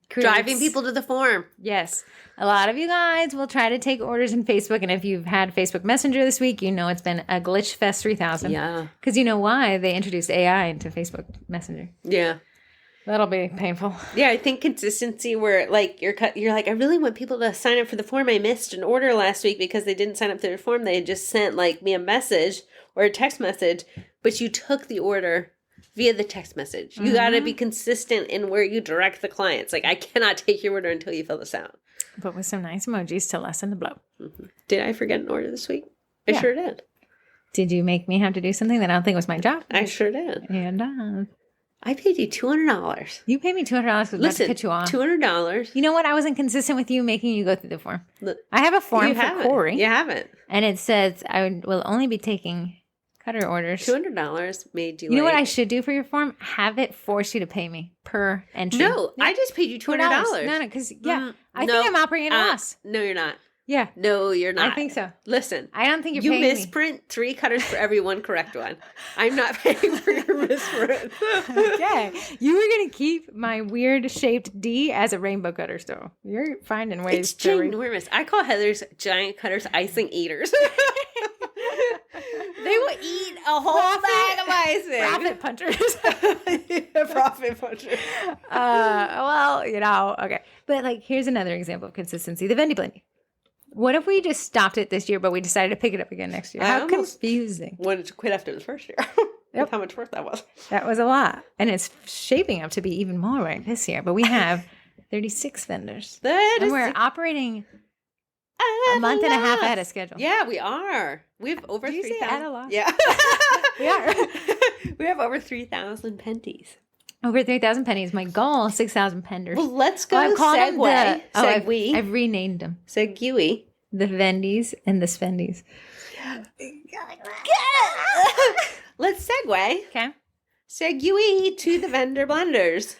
Driving people to the form. Yes. A lot of you guys will try to take orders in Facebook. And if you've had Facebook Messenger this week, you know it's been a glitch fest 3000. Yeah. Because you know why? They introduced AI into Facebook Messenger. Yeah. That'll be painful. Yeah, I think consistency where like you're like, I really want people to sign up for the form. I missed an order last week because they didn't sign up for their form. They had just sent like me a message or a text message, but you took the order via the text message. You got to be consistent in where you direct the clients. Like, I cannot take your order until you fill this out. But with some nice emojis to lessen the blow. Mm-hmm. Did I forget an order this week? I sure did. Did you make me have to do something that I don't think was my job? I sure did. And I paid you $200. You paid me $200 because I cut you off. $200. You know what? I wasn't consistent with you making you go through the form. I have a form for Corrie. You haven't. And it says I will only be taking cutter orders. $200 made you You know what I should do for your form? Have it force you to pay me per entry. No, I just paid you $200. No, because, I think I'm operating at a loss. No, you're not. Yeah. No, you're not. I think so. Listen. I don't think you're paying me. You misprint 3 cutters for every 1 correct one. I'm not paying for your misprint. Okay. You were going to keep my weird shaped D as a rainbow cutter still. You're finding ways it's ginormous. I call Heather's giant cutters icing eaters. They will eat a whole bag of icing. Profit punchers. Profit punchers. Well, okay. But like, here's another example of consistency. The Vendy Blendy. What if we just stopped it this year, but we decided to pick it up again next year? How confusing. Wanted to quit after the first year. Yep. How much work that was. That was a lot. And it's shaping up to be even more right this year. But we have 36 vendors. And we're operating a month and a half ahead of schedule. Yeah, we are. We have over 3,000. Did you say at a loss? Yeah. We are. We have over 3,000 pennies. Over 3,000 pennies. My goal, 6,000 penders. Well, let's go segue. Segue. I've renamed them. Segue. The Vendies and the Spendies. Let's segue. Okay. Segue to the vendor blenders.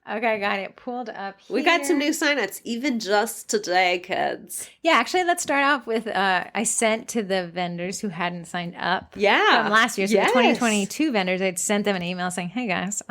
Okay, got it pulled up here. We got some new signups even just today, kids. Yeah, actually, let's start off with I sent to the vendors who hadn't signed up from last year. So the 2022 vendors, I'd sent them an email saying, hey guys,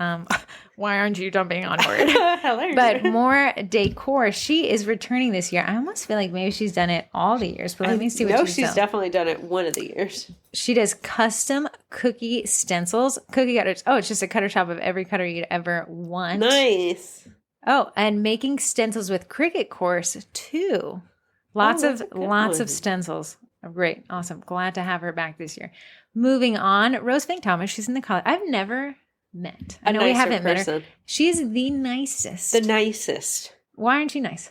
why aren't you jumping on board? Hilarious. But More Decor, she is returning this year. I almost feel like maybe she's done it all the years, but let me see what she's done. No, she's definitely done it one of the years. She does custom cookie stencils, cookie cutters. Oh, it's just a cutter shop of every cutter you'd ever want. Nice. Oh, and making stencils with Cricut course too. Lots of stencils. Oh, great. Awesome. Glad to have her back this year. Moving on, Rose Fink Thomas. She's in the college. I've never met. I know we haven't met her. She's the nicest. The nicest. Why aren't you nice?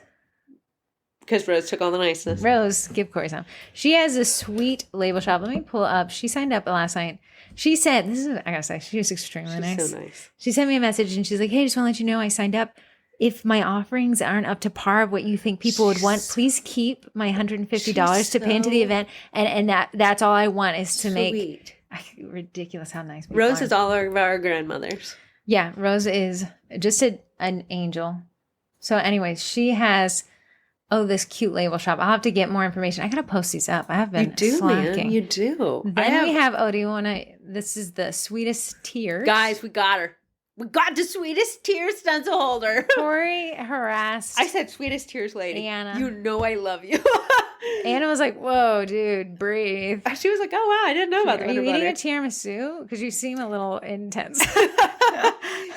Because Rose took all the niceness. Rose, give Corrie some. She has a sweet label shop. Let me pull up. She signed up last night. She said, I gotta say, she was extremely nice. She's so nice. She sent me a message and she's like, hey, just want to let you know I signed up. If my offerings aren't up to par of what you think people would want, please keep my $150 to pay into the event. And that's all I want is to make ridiculous how nice people Rose are. is all of our grandmothers. Yeah, Rose is just an angel. So anyways, she has this cute label shop. I'll have to get more information. I gotta post these up. I have been slacking. Man. You do. Then we have, do you want to, this is the Sweetest Tears. Guys, we got her. We got the Sweetest Tears stencil holder. Corrie harassed. I said Sweetest Tears lady. Anna. You know I love you. Anna was like, whoa, dude, breathe. She was like, oh, wow, I didn't know about that. Are you eating a tiramisu? Because you seem a little intense.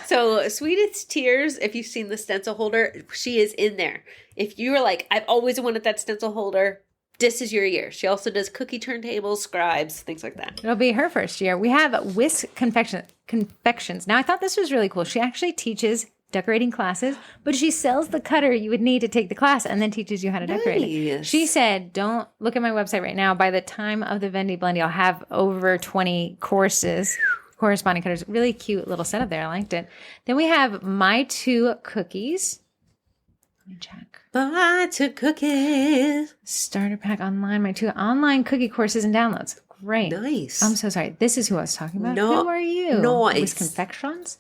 So Sweetest Tears, if you've seen the stencil holder, she is in there. If you were like, I've always wanted that stencil holder, this is your year. She also does cookie turntables, scribes, things like that. It'll be her first year. We have Whisk Confections. Now, I thought this was really cool. She actually teaches decorating classes, but she sells the cutter you would need to take the class and then teaches you how to decorate it. She said, don't look at my website right now. By the time of the Vendy Blendy, I'll have over 20 courses, corresponding cutters. Really cute little setup there. I liked it. Then we have My Two Cookies. Let me check. My Two Cookies. Starter pack online. My 2 online cookie courses and downloads. Great. Nice. I'm so sorry. This is who I was talking about. No, who are you? Nice. Whisk Confections?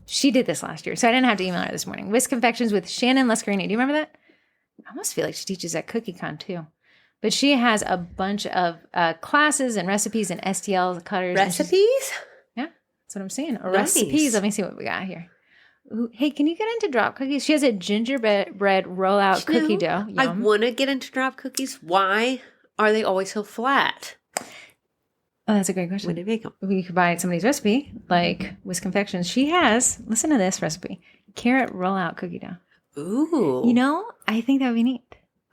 She did this last year, so I didn't have to email her this morning. Whisk Confections with Shannon Lascarini. Do you remember that? I almost feel like she teaches at CookieCon too. But she has a bunch of classes and recipes and STL cutters. Recipes? Yeah, that's what I'm saying. Nice. Recipes. Let me see what we got here. Ooh, hey, can you get into drop cookies? She has a gingerbread rollout cookie dough. Yum. I want to get into drop cookies. Why are they always so flat? Oh, that's a great question. When do you make them? We could buy somebody's recipe, like Whisk Confections. She has, listen to this recipe, carrot rollout cookie dough. Ooh. You know, I think that would be neat.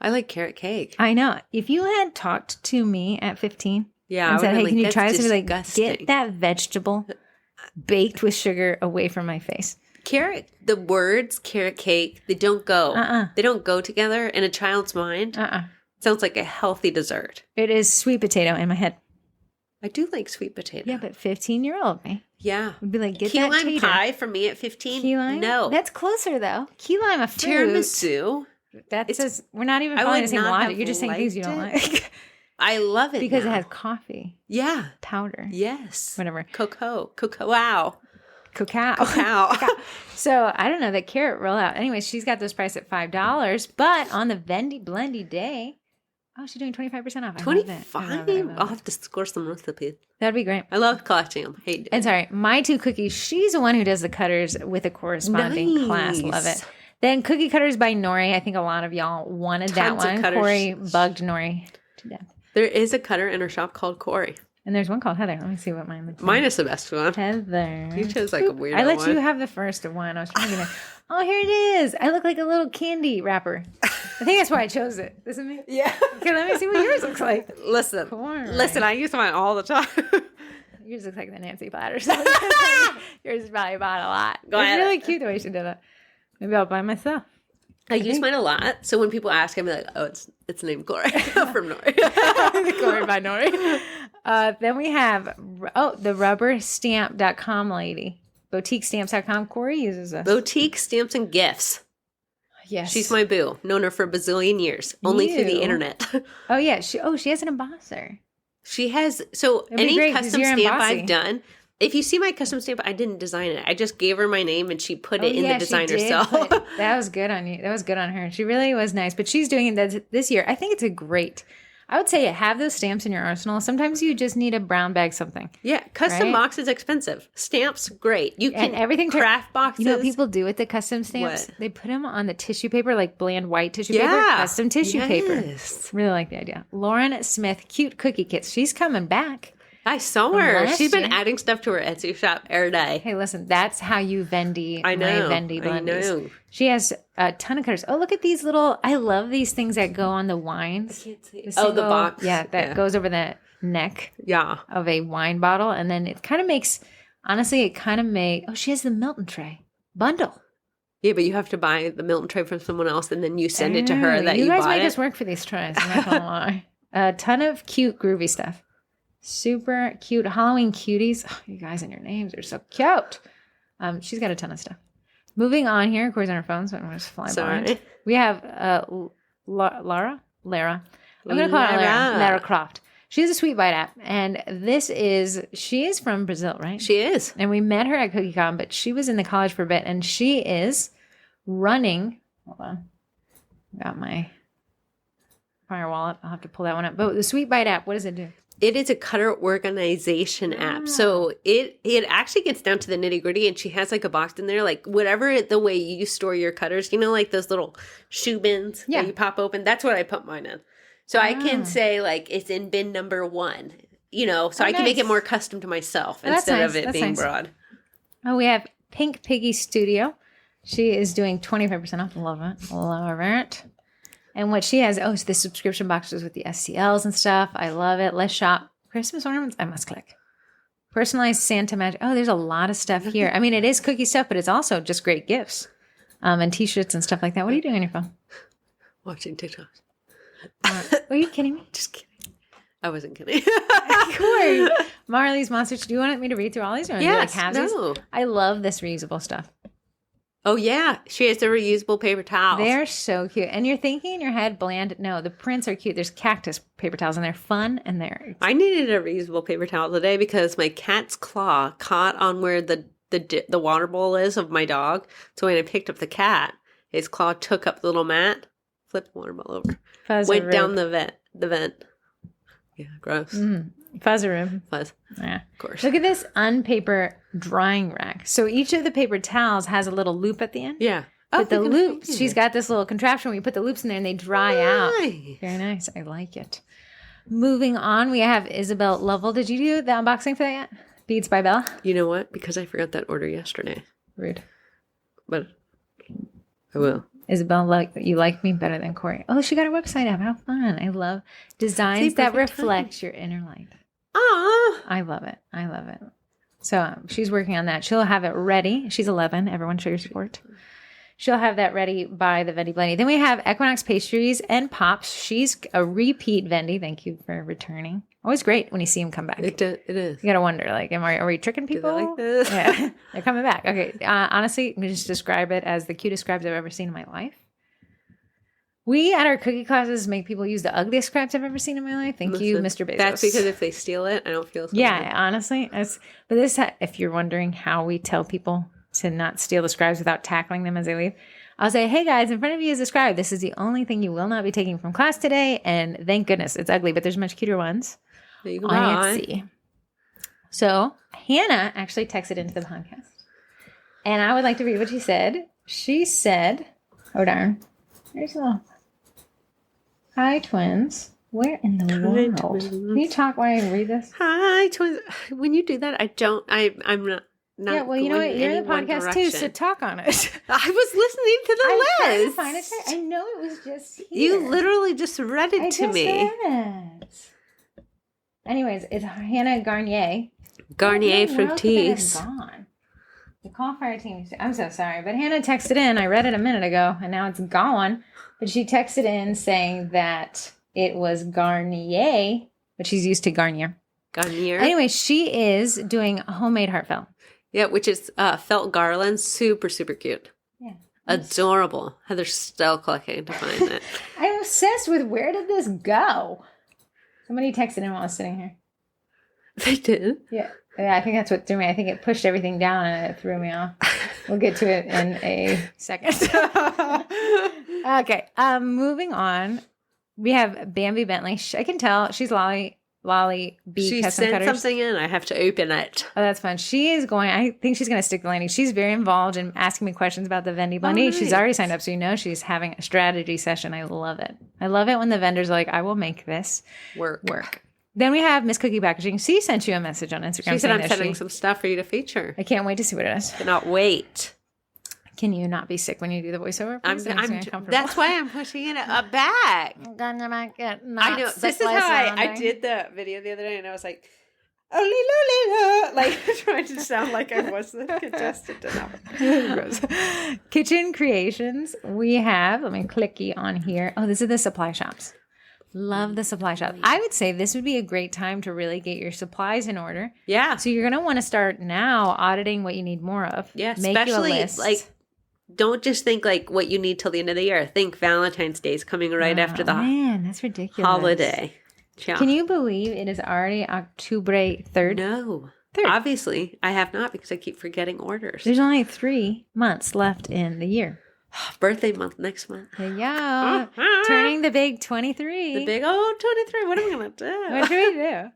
I like carrot cake. I know. If you had talked to me at 15 Yeah, and I said, hey, like, can you try this? I'd be disgusting. like, get that vegetable baked with sugar away from my face. Carrot, the words carrot cake, they don't go. They don't go together in a child's mind. Sounds like a healthy dessert. It is sweet potato in my head. I do like sweet potato. Yeah, but 15-year-old me Yeah. would be like, get Key that lime tater. pie for me at 15? Key lime? No. That's closer, though. Key lime, a fruit. Tiramisu. That's just, we're not even I following would the same not logic. have You're just saying things you don't liked like. I love it Because now. it has coffee Yeah. powder. Yes. Whatever. Cocoa. Wow. Cacao. So I don't know, that carrot rollout. Anyway, she's got those priced at $5, but on the Vendy Blendy day, she's doing 25% off. 25? I'll have to score some recipes. That'd be great. I love collecting them. Hate it. And sorry, my two cookies. She's the one who does the cutters with a corresponding class. Love it. Then Cookie Cutters by Nori. I think a lot of y'all wanted that one. Corrie bugged Nori to death. There is a cutter in her shop called Corrie. And there's one called Heather. Let me see what mine looks like. Mine is the best one. Heather. You chose like a weird one. I let you have the first one. I was trying to get it. Oh, here it is. I look like a little candy wrapper. I think that's why I chose it. This is me? Yeah. Okay, let me see what yours looks like. Listen, I use mine all the time. Yours looks like the Nancy platter. So yours is probably bought a lot. Go it's ahead. really cute the way she did it. Maybe I'll buy myself. I use mine a lot. So when people ask, I'm like, oh, it's named Corrie from Nori. Corrie by Nori. Then we have, the rubberstamp.com lady. Boutiquestamps.com. Corrie uses us. Boutique Stamps and Gifts. Yes. She's my boo. Known her for a bazillion years. Only through the internet. Oh, yeah. She has an embosser. She has, so That'd be any great, 'cause custom you're stamp embossy. I've done, if you see my custom stamp, I didn't design it. I just gave her my name and she put it in the design herself. That was good on you. That was good on her. She really was nice. But she's doing it this year. I think it's a great, I would say have those stamps in your arsenal. Sometimes you just need a brown bag something. Yeah, custom Right? box is expensive. Stamps, great. You can And everything craft boxes. You know what people do with the custom stamps? What? They put them on the tissue paper, like bland white tissue paper. Custom tissue paper. Really like the idea. Lauren Smith, cute cookie kits. She's coming back. I saw her. last She's been year. adding stuff to her Etsy shop every day. Hey, listen, that's how you Vendy I know. my Vendy I blundies. know. She has a ton of cutters. Oh, look at these little, I love these things that go on the wines. Can't see. The Oh, the single- box. Yeah, that goes over the neck Yeah. of a wine bottle. And then it kind of makes, honestly, she has the Milton tray bundle. Yeah, but you have to buy the Milton tray from someone else and then you send it to her that you you guys bought make it. us work for these trays. I'm not gonna lie. A ton of cute, groovy stuff. Super cute Halloween cuties. Oh, you guys and your names are so cute. She's got a ton of stuff. Moving on here, Corey's on her phone, so I'm going to just fly Sorry. by. We have Lara. I'm going to call her Lara Croft. She has a Sweet Bite app, and she is from Brazil, right? She is. And we met her at CookieCon, but she was in the college for a bit, and she is running. Hold on. Got my Fire Wallet. I'll have to pull that one up. But the Sweet Bite app, what does it do? It is a cutter organization app. So it actually gets down to the nitty gritty, and she has like a box in there, like whatever the way you store your cutters, like those little shoe bins that you pop open. That's what I put mine in. So I can say like it's in bin number 1, so I can make it more custom to myself instead of it being broad. Oh, we have Pink Piggy Studio. She is doing 25% off. Love it. Love it. And what she has, it's the subscription boxes with the STLs and stuff. I love it. Let's shop. Christmas ornaments, I must click. Personalized Santa magic. Oh, there's a lot of stuff here. I mean, it is cookie stuff, but it's also just great gifts. And t-shirts and stuff like that. What are you doing on your phone? Watching TikToks. Are you kidding me? Just kidding. I wasn't kidding. Corey. Marley's Monsters. Do you want me to read through all these? Or Yes, no. I love this reusable stuff. Oh, yeah. She has the reusable paper towels. They're so cute. And you're thinking in your head, bland. No, the prints are cute. There's cactus paper towels, and they're fun, and I needed a reusable paper towel today because my cat's claw caught on where the water bowl is of my dog. So when I picked up the cat, his claw took up the little mat, flipped the water bowl over, went down the vent. Yeah, gross. Fuzz-a-roo. Fuzz. Yeah. Of course. Look at this unpaper drying rack. So each of the paper towels has a little loop at the end. Yeah. But the loops, she's got this little contraption where you put the loops in there and they dry out. Very nice. I like it. Moving on, we have Isabel Lovell. Did you do the unboxing for that yet? Beads by Belle. You know what? Because I forgot that order yesterday. Rude. But I will. Isabel, you like me better than Corrie. Oh, she got her website up. How fun. I love designs that reflect your inner light. Ah, I love it. I love it. So she's working on that. She'll have it ready. She's 11. Everyone show your support. She'll have that ready by the Vendy Blendy. Then we have Equinox Pastries and Pops. She's a repeat Vendy. Thank you for returning. Always great when you see him come back. it is. You gotta wonder, like, are we tricking people? Do they like this? Yeah, they're coming back. Okay, honestly, I'm gonna just describe it as the cutest scribes I've ever seen in my life. We at our cookie classes make people use the ugliest scribes I've ever seen in my life. Thank you, Mr. Bezos. That's because if they steal it, I don't feel so yeah, bad. honestly. But this, if you're wondering how we tell people to not steal the scribes without tackling them as they leave, I'll say, hey guys, in front of you is a scribe. This is the only thing you will not be taking from class today. And thank goodness it's ugly, but there's much cuter ones on Etsy. So Hannah actually texted into the podcast. And I would like to read what she said. She said, oh darn, here's a little, hi twins. Where in the world? Twins. Can you talk while I read this? Hi, twins. When you do that, I'm not. Yeah, well, you know what? You're in the podcast too, so talk on it. I was listening to the list. I'm trying to find it. I know it was just here. You literally just read it to me. Read it. Anyways, it's Hannah Garnier. Garnier Fructis. Gone. The call fire team. I'm so sorry, but Hannah texted in. I read it a minute ago, and now it's gone. But she texted in saying that it was Garnier, but she's used to Garnier. Garnier. Anyway, she is doing homemade heartfelt. Yeah, which is felt garland. Super, super cute. Yeah. Adorable. Heather's still clicking to find it. I'm obsessed with where did this go? Somebody texted in while I was sitting here. They did? Yeah, I think that's what threw me. I think it pushed everything down and it threw me off. We'll get to it in a second. Okay, moving on. We have Bambi Bentley. I can tell she's Lolly B. She Custom sent Cutters. something in. I have to open it. Oh, that's fun. She is going, I think she's going to stick the landing. She's very involved in asking me questions about the Vendy Blendy. Nice. She's already signed up, so you know she's having a strategy session. I love it. I love it when the vendors are like, I will make this work. Then we have Miss Cookie Packaging. She sent you a message on Instagram. She said I'm sending some stuff for you to feature. I can't wait to see what it is. Cannot wait. Can you not be sick when you do the voiceover? That's why I'm pushing it back. I know. This is how I did the video the other day, and I was like, oh, like trying to sound like I wasn't congested enough. Kitchen Creations. We have, let me clicky on here. Oh, this is the supply shops. Love the supply shops. I would say this would be a great time to really get your supplies in order. Yeah. So you're going to want to start now auditing what you need more of. Yeah, Make especially you a list. like, don't just think like what you need till the end of the year. Think Valentine's Day is coming right after the that's ridiculous. holiday. Yeah. Can you believe it is already October 3rd? No. 3rd. Obviously, I have not because I keep forgetting orders. There's only 3 months left in the year. Birthday month next month. There you go. Turning the big 23. The big old 23. What am I going to do? What do we do?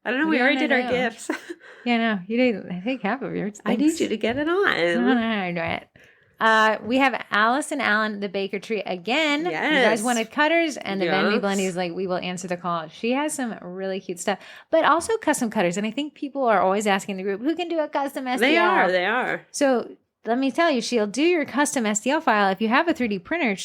I don't know. We already did our gifts. Yeah, no. You did, I think, half of yours. I need you to get it on. I don't know how to do it. We have Alice and Alan, the Baker Tree again. Yes. You guys wanted cutters, and the Vendy Blendy is like, we will answer the call. She has some really cute stuff, but also custom cutters. And I think people are always asking the group, who can do a custom STL? They are. So let me tell you, she'll do your custom STL file. If you have a 3D printer,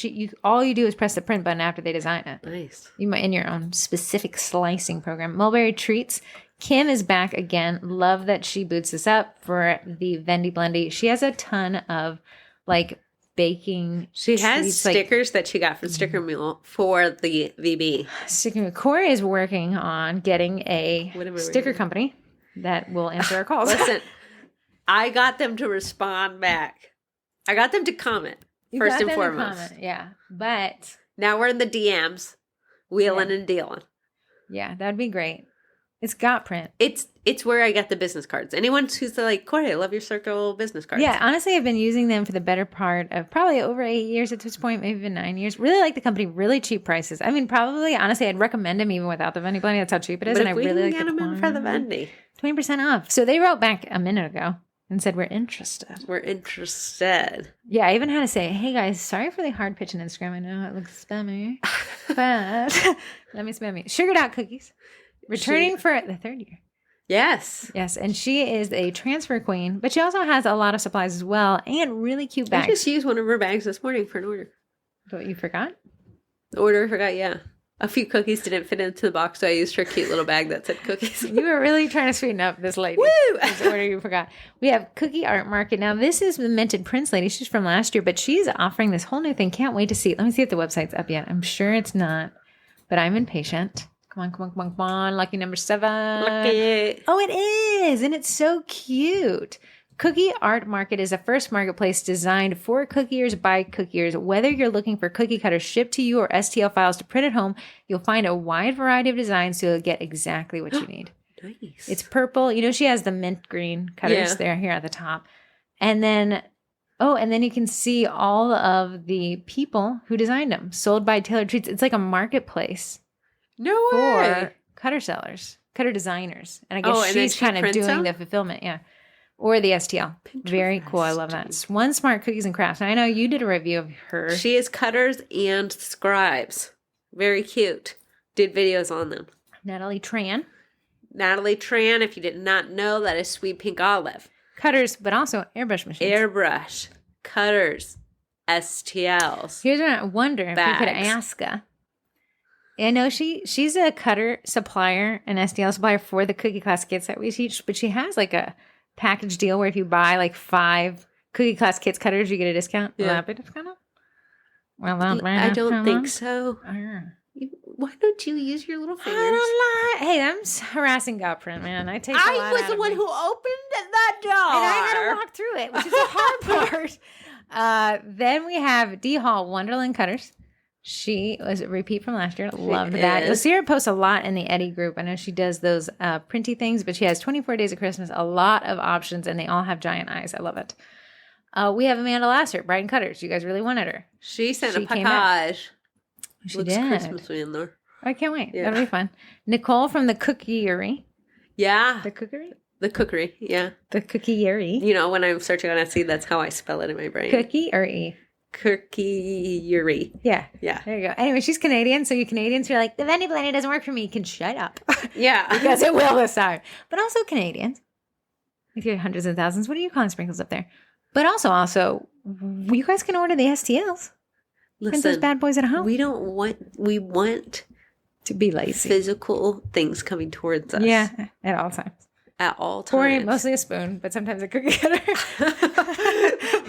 all you do is press the print button after they design it. Nice. You might in your own specific slicing program. Mulberry Treats. Kim is back again. Love that she boots us up for the Vendy Blendy. She has a ton of like baking. She has treats, stickers that she got from Sticker Mule for the VB. Corrie is working on getting a sticker company that will answer our calls. Listen, I got them to respond back. I got them to comment first and foremost. Yeah, but now we're in the DMs, wheeling and dealing. Yeah, that'd be great. It's got print. It's where I get the business cards. Anyone who's like, Corrie, I love your circle business cards. Yeah, honestly, I've been using them for the better part of probably over 8 years at this point, maybe even 9 years. Really like the company, really cheap prices. I mean, probably, honestly, I'd recommend them even without the Vendy Blendy. That's how cheap it is. But and if I really like get them in for the Vendy. 20% off. So they wrote back a minute ago. and said we're interested. We're interested. Yeah, I even had to say, hey guys, sorry for the hard pitch on Instagram. I know it looks spammy, but let me spam you. Sugared out cookies. Returning for the third year. Yes. Yes, and she is a transfer queen, but she also has a lot of supplies as well and really cute bags. I just used one of her bags this morning for an order. What, you forgot? The order I forgot, yeah. A few cookies didn't fit into the box, so I used her cute little bag that said cookies. You were really trying to sweeten up this lady. Woo! This order you forgot. We have Cookie Art Market. Now, this is the Minted Prince lady. She's from last year, but she's offering this whole new thing. Can't wait to see it. Let me see if the website's up yet. I'm sure it's not, but I'm impatient. Come on, come on, come on, come on. Lucky number 7. Lucky. Oh, it is. And it's so cute. Cookie Art Market is a first marketplace designed for cookiers by cookiers. Whether you're looking for cookie cutters shipped to you or STL files to print at home, you'll find a wide variety of designs so you'll get exactly what you need. Nice. It's purple. You know, she has the mint green cutters there here at the top. And then, and then you can see all of the people who designed them. Sold by Tailored Treats. It's like a marketplace. No way. For cutter sellers, cutter designers. And I guess she's kind of doing the fulfillment. Yeah. Or the STL. Very cool. I love that. One Smart Cookies and Crafts. And I know you did a review of her. She is cutters and scribes. Very cute. Did videos on them. Natalie Tran. Natalie Tran, if you did not know, that is Sweet Pink Olive. Cutters, but also airbrush machines. Airbrush. Cutters. STLs. Here's what I wonder if we could ask her. I know she's a cutter supplier, an STL supplier for the cookie class kits that we teach, but she has like a package deal where if you buy like 5 cookie class kits cutters, you get a discount. Yeah. Will that be discounted? Well, I don't think so. Why don't you use your little fingers? I don't lie. Hey, I'm harassing Godprint, man. I take a lot I was out the of one me. who opened that door. And I had to walk through it, which is the hard part. Then we have D Hall Wonderland Cutters. She was a repeat from last year. Loved that. You'll see her post a lot in the Eddie group. I know she does those printy things, but she has 24 Days of Christmas, a lot of options, and they all have giant eyes. I love it. We have Amanda Lasser, Brighton Cutters. You guys really wanted her. She sent a package. She Looks did. Christmassy in there. I can't wait. Yeah. That'll be fun. Nicole from the Cookery. Yeah. The Cookery? The Cookery, yeah. The Cookery. You know, when I'm searching on Etsy, that's how I spell it in my brain. Cookie or E? Cookery. Yeah. Yeah. There you go. Anyway, she's Canadian, so you Canadians who are like, the vending blender doesn't work for me, can shut up. Yeah. Because it will this time. But also Canadians. If you're hundreds and thousands, what are you calling sprinkles up there? But also, you guys can order the STLs. Listen, print those bad boys at home. We want to be lazy. Physical things coming towards us. Yeah, at all times. At all times. Corrie, mostly a spoon, but sometimes a cookie cutter.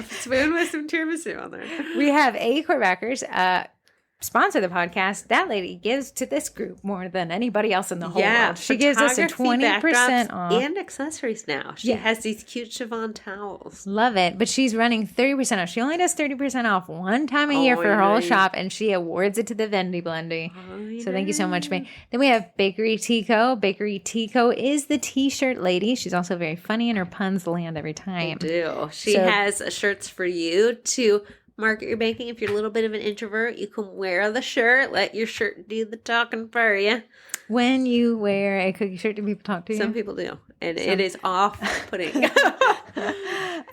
Spoon with some tiramisu on there. We have A Corbackers sponsor the podcast. That lady gives to this group more than anybody else in the whole world. She gives us a 20% off. And accessories now. She has these cute Siobhan towels. Love it. But she's running 30% off. She only does 30% off one time a year for her whole shop, and she awards it to the Vendy Blendy. So thank you so much, May. Then we have Bakery Tico. Bakery Tico is the t-shirt lady. She's also very funny, and her puns land every time. They do. She has shirts for you to market your baking. If you're a little bit of an introvert, you can wear the shirt. Let your shirt do the talking for you. When you wear a cookie shirt, do people talk to you? Some people do. And it is off-putting.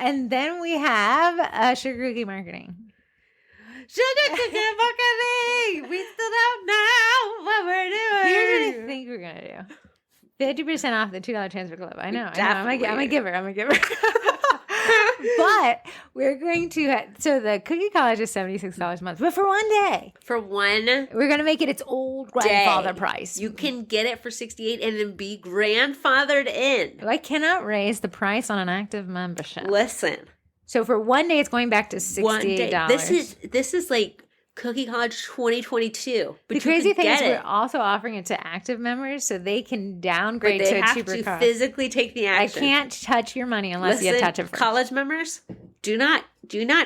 And then we have Sugar Cookie Marketing. Sugar Cookie Marketing! We still don't know what we're doing. Here's what I think we're going to do. 50% off the $2 transfer club. I know. I'm a giver. But we're going to, so the cookie college is $76 a month, but for one day. For one we're going to make it its old grandfather price. You can get it for $68 and then be grandfathered in. I cannot raise the price on an active membership. Listen. So for one day, it's going back to $68. One day. This is like Cookie College 2022. But the crazy thing is we're also offering it to active members so they can downgrade to a cheaper cost. They have to physically take the action. I can't touch your money unless you touch it first. College members, do not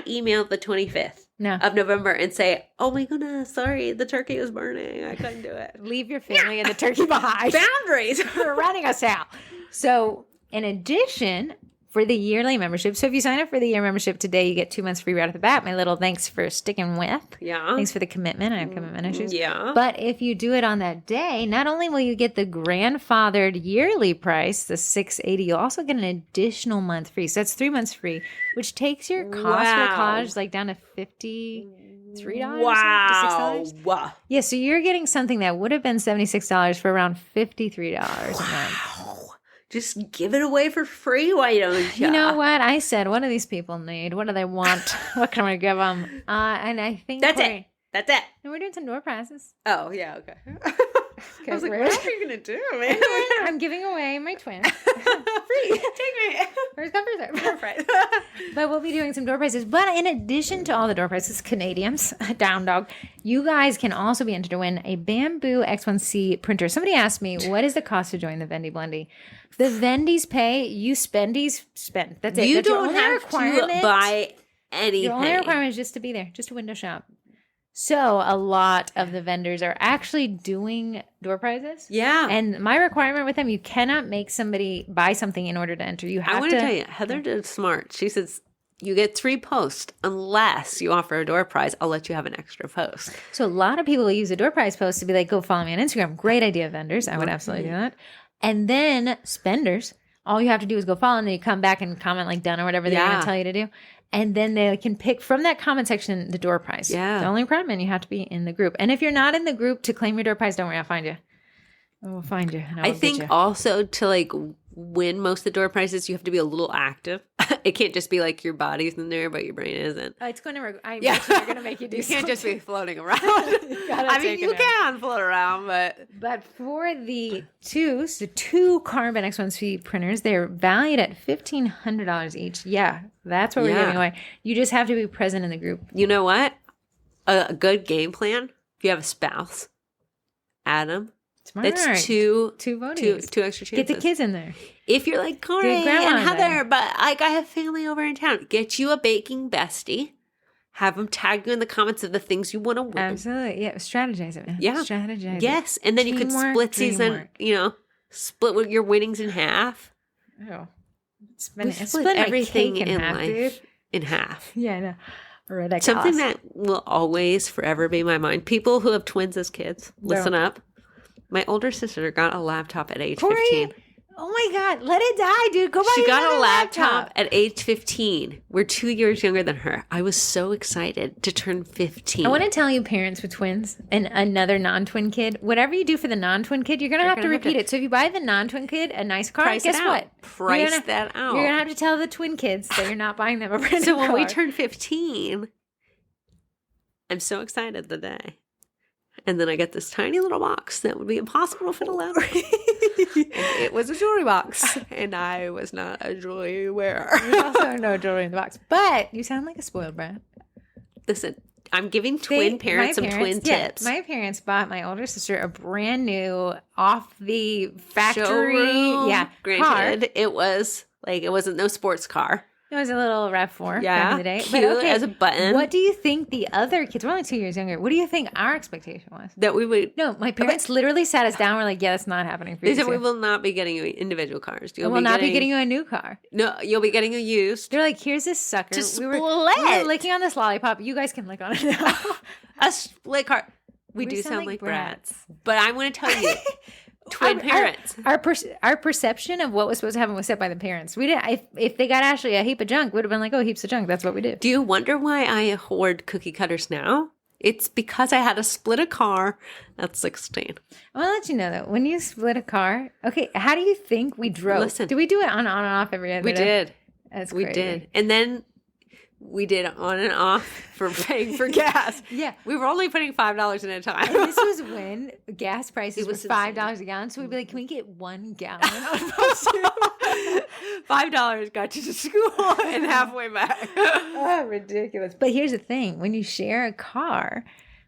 email the 25th of November and say, oh my goodness, sorry, the turkey was burning. I couldn't do it. Leave your family and the turkey behind. Boundaries. We're running us out. So in addition for the yearly membership. So if you sign up for the year membership today, you get 2 months free right off the bat. My little thanks for sticking with. Yeah. Thanks for the commitment. I have commitment issues. Yeah. But if you do it on that day, not only will you get the grandfathered yearly price, the $680, you'll also get an additional month free. So that's 3 months free, which takes your cost for the college like down to $53. Wow. $56. Yeah, so you're getting something that would have been $76 for around $53 a month. Just give it away for free. Why don't you? You know what? I said, what do these people need? What do they want? What can I give them? And I think That's it. That's it. And we're doing some door prizes. Oh, yeah. Okay. I was like, what are you going to do, man? I'm giving away my twin. Free. Take me. First come, first serve. Perfect. But we'll be doing some door prizes. But in addition to all the door prizes, Canadians, down dog, you guys can also be entered to win a bamboo X1C printer. Somebody asked me, what is the cost to join the Vendy Blendy? The Vendies pay, you spendies spend. That's it. You That's don't have to buy anything. Your only requirement is just to be there, just to window shop. So a lot of the vendors are actually doing door prizes. Yeah. And my requirement with them, you cannot make somebody buy something in order to enter. You have to. I want to tell you, Heather did smart. She says, you get 3 posts unless you offer a door prize. I'll let you have an extra post. So a lot of people use a door prize post to be like, go follow me on Instagram. Great idea, vendors. I would absolutely do that. And then spenders, all you have to do is go follow and then you come back and comment like done or whatever they're going to tell you to do. And then they can pick from that comment section the door prize. Yeah. The only requirement, you have to be in the group. And if you're not in the group to claim your door prize, don't worry, I'll find you. We'll find you. And I think also to like win most of the door prizes, you have to be a little active. It can't just be like your body's in there, but your brain isn't. It's going to, they're going to make you do You can't just be floating around. I mean, you can float around, But for the two carbon X1C printers, they're valued at $1,500 each. Yeah, that's what we're giving away. You just have to be present in the group. You know what? A good game plan, if you have a spouse, add them. Smart. It's two voting. Two extra chances. Get the kids in there. If you're like Corrie and Heather, but like I have family over in town, get you a baking bestie. Have them tag you in the comments of the things you want to win. Absolutely. Yeah. Strategize it, man. Yeah. Strategize. Yes. And then you could split season, split your winnings in half. Oh. Split everything in life dude. In half. Yeah, I know. Or that something that will always forever be in my mind. People who have twins as kids, listen up. My older sister got a laptop at age 15. Oh my God, let it die, dude. Go buy She got a laptop at age 15. We're 2 years younger than her. I was so excited to turn 15. I want to tell you, parents with twins and another non-twin kid, whatever you do for the non-twin kid, you're going to have to repeat it. So if you buy the non-twin kid a nice car, guess what? Price that out. You're going to have to tell the twin kids that you're not buying them a brand new car. So when we turn 15, I'm so excited the day. And then I get this tiny little box that would be impossible to fit a ladder. It was a jewelry box, and I was not a jewelry wearer. There's also no jewelry in the box. But you sound like a spoiled brat. Listen, I'm giving twin parents some twin tips. My parents bought my older sister a brand new off the factory showroom. Granted, car. It wasn't no sports car. It was a little RAV4 back in the day. Cute as a button. What do you think the other kids, we're only 2 years younger, what do you think our expectation was? That we would... No, my parents literally sat us down and were like, yeah, that's not happening for you. They said, we will not be getting you individual cars. We will not be getting you a new car. No, you'll be getting a used. They're like, here's this sucker. To split. We were licking on this lollipop. You guys can lick on it now. A split car. We do sound like brats. But I want to tell you... Twin parents. Our perception of what was supposed to happen was set by the parents. We didn't. If they got Ashley a heap of junk, would have been like, oh, heaps of junk. That's what we did. Do you wonder why I hoard cookie cutters now? It's because I had to split a car at 16. I want to let you know that when you split a car, okay, how do you think we drove? Listen, did we do it on and off every other day? We did. That's crazy. We did, and then we did on and off for paying for gas. Yeah. We were only putting $5 in at a time. And this was when gas prices were $5 a gallon. So we'd be like, can we get 1 gallon? $5 got you to school and halfway back. Oh, ridiculous. But here's the thing. When you share a car,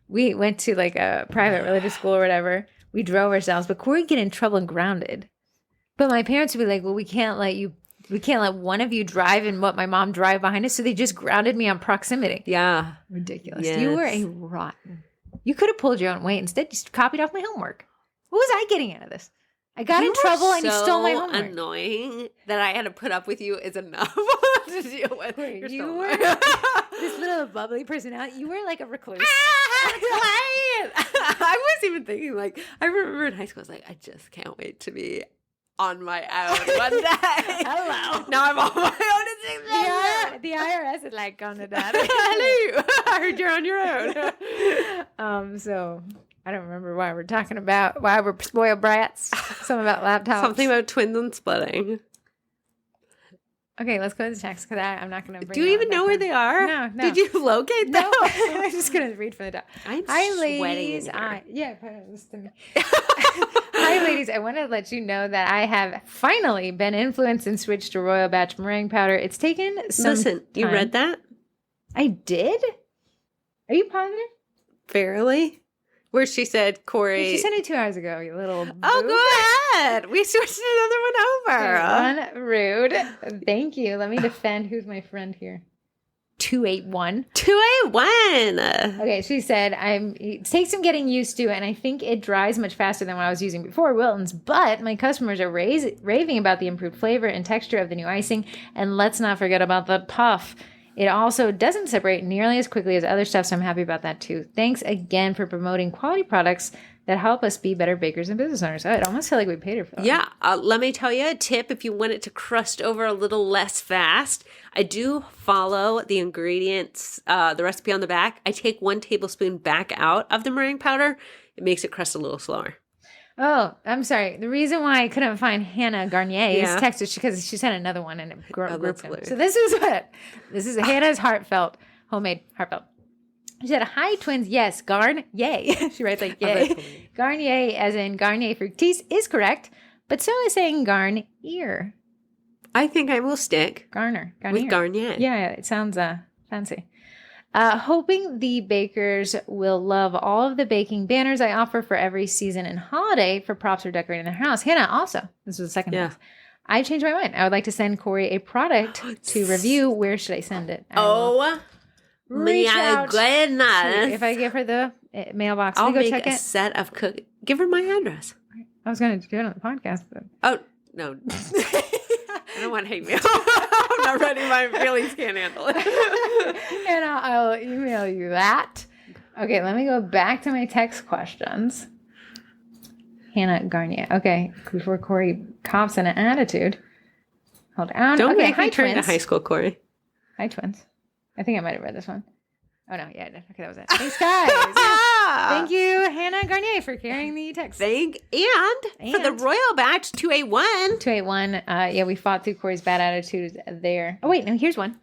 we went to like a private religious school or whatever. We drove ourselves, but Corrie would get in trouble and grounded. But my parents would be like, well, we can't let one of you drive and what my mom drive behind us. So they just grounded me on proximity. Yeah. Ridiculous. Yes. You were a rotten. You could have pulled your own weight. Instead, you copied off my homework. What was I getting out of this? I got in trouble and you stole my homework. Annoying that I had to put up with you is enough to deal with. You were this little bubbly personality. You were like a recluse. I was even thinking, like, I remember in high school, I was like, I just can't wait to be on my own one day. Hello. Now I'm on my own. The IRS is like, come to that. Hello. I heard you're on your own. So I don't remember why we're spoiled brats. Something about laptops. Something about twins and splitting. Okay, let's go to the text because I'm not going to bring. Do you even know where they are? No. Did you locate them? No, I'm just going to read from the top. I'm Hi, sweating ladies. in here. Yeah, listen to me. Hi, ladies. I want to let you know that I have finally been influenced and switched to Royal Batch meringue powder. It's taken some Listen, you time. read that? I did? Are you positive? Barely. Where she said, Corrie. She sent it 2 hours ago, you little boob. Oh, go ahead. We switched another one over. Rude. Thank you. Let me defend who's my friend here. 281. 281. Okay, she said, it takes some getting used to, and I think it dries much faster than what I was using before, Wilton's, but my customers are raving about the improved flavor and texture of the new icing, and let's not forget about the puff. It also doesn't separate nearly as quickly as other stuff, so I'm happy about that too. Thanks again for promoting quality products that help us be better bakers and business owners. I'd almost feel like we paid her for that. Yeah, let me tell you a tip if you want it to crust over a little less fast. I do follow the ingredients, the recipe on the back. I take 1 tablespoon back out of the meringue powder. It makes it crust a little slower. Oh, I'm sorry. The reason why I couldn't find Hannah Garnier's text is because she sent another one and it grouped them. So this is Hannah's heartfelt, homemade heartfelt. She said, hi, twins. Yes, Garn, yay. She writes like, yay. Garnier, as in Garnier Fructis, is correct, but so is saying Garn ear. I think I will stick Garnier. with Garnier. Yeah, it sounds fancy. Hoping the bakers will love all of the baking banners I offer for every season and holiday for props or decorating their house. Hannah, also, this was the second one. I changed my mind. I would like to send Corrie a product to review. Where should I send it? Oh, my goodness. If I give her the mailbox, I'll we go make check a it. set of cookies. Give her my address. I was going to do it on the podcast, but oh no, I don't want to hate me. I'm not ready. My feelings can't handle it. And I'll email you that. Okay, let me go back to my text questions. Hannah Garnier. Okay, before Corrie cops in an attitude. Hold on. Don't okay, make me turn to high school, Corrie. Hi, twins. I think I might have read this one. Oh, no. Yeah, I did. Okay, that was it. Thanks, guys. Thank you, Hannah Garnier, for carrying the text. And for the Royal Batch 281. 281. Yeah, we fought through Corey's bad attitude there. Oh, wait. No, here's one.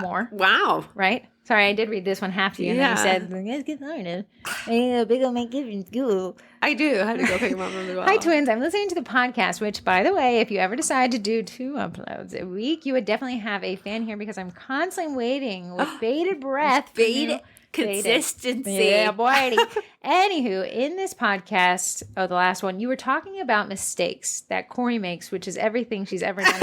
More. Wow. Right? Sorry, I did read this one half to you. And then you said, let's get started. Big old make giving school. I do. I had to go pick them up as well. Hi, twins. I'm listening to the podcast, which, by the way, if you ever decide to do 2 uploads a week, you would definitely have a fan here because I'm constantly waiting with bated breath. Bated consistency. Yeah, boy. Anywho, in this podcast, the last one, you were talking about mistakes that Corrie makes, which is everything she's ever done.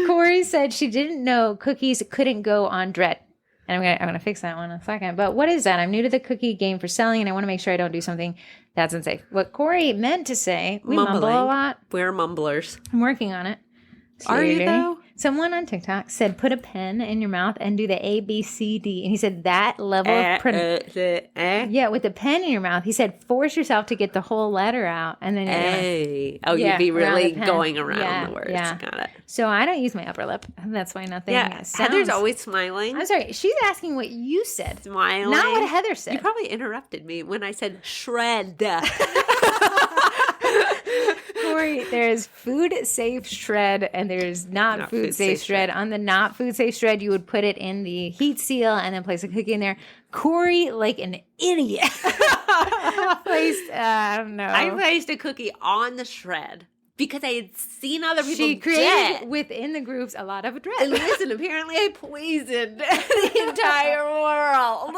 Corrie said she didn't know cookies couldn't go on dread. And I'm gonna fix that one in a second. But what is that? I'm new to the cookie game for selling, and I want to make sure I don't do something that's unsafe. What Corrie meant to say, we mumble a lot. We're mumblers. I'm working on it. Are you, though? Someone on TikTok said, put a pen in your mouth and do the A, B, C, D. And he said that level of pronunciation. Yeah, with the pen in your mouth. He said, force yourself to get the whole letter out. And then you'd be really going around the words. Yeah. Got it. So I don't use my upper lip. That's why nothing sounds. Heather's always smiling. I'm sorry. She's asking what you said. Smiling. Not what Heather said. You probably interrupted me when I said shred. Corrie, there's food safe shred and there's not food safe shred. On the not food safe shred, you would put it in the heat seal and then place a cookie in there. Corrie, like an idiot, placed, I don't know. I placed a cookie on the shred because I had seen other people She created within the groups a lot of dread. And listen, apparently I poisoned the entire world.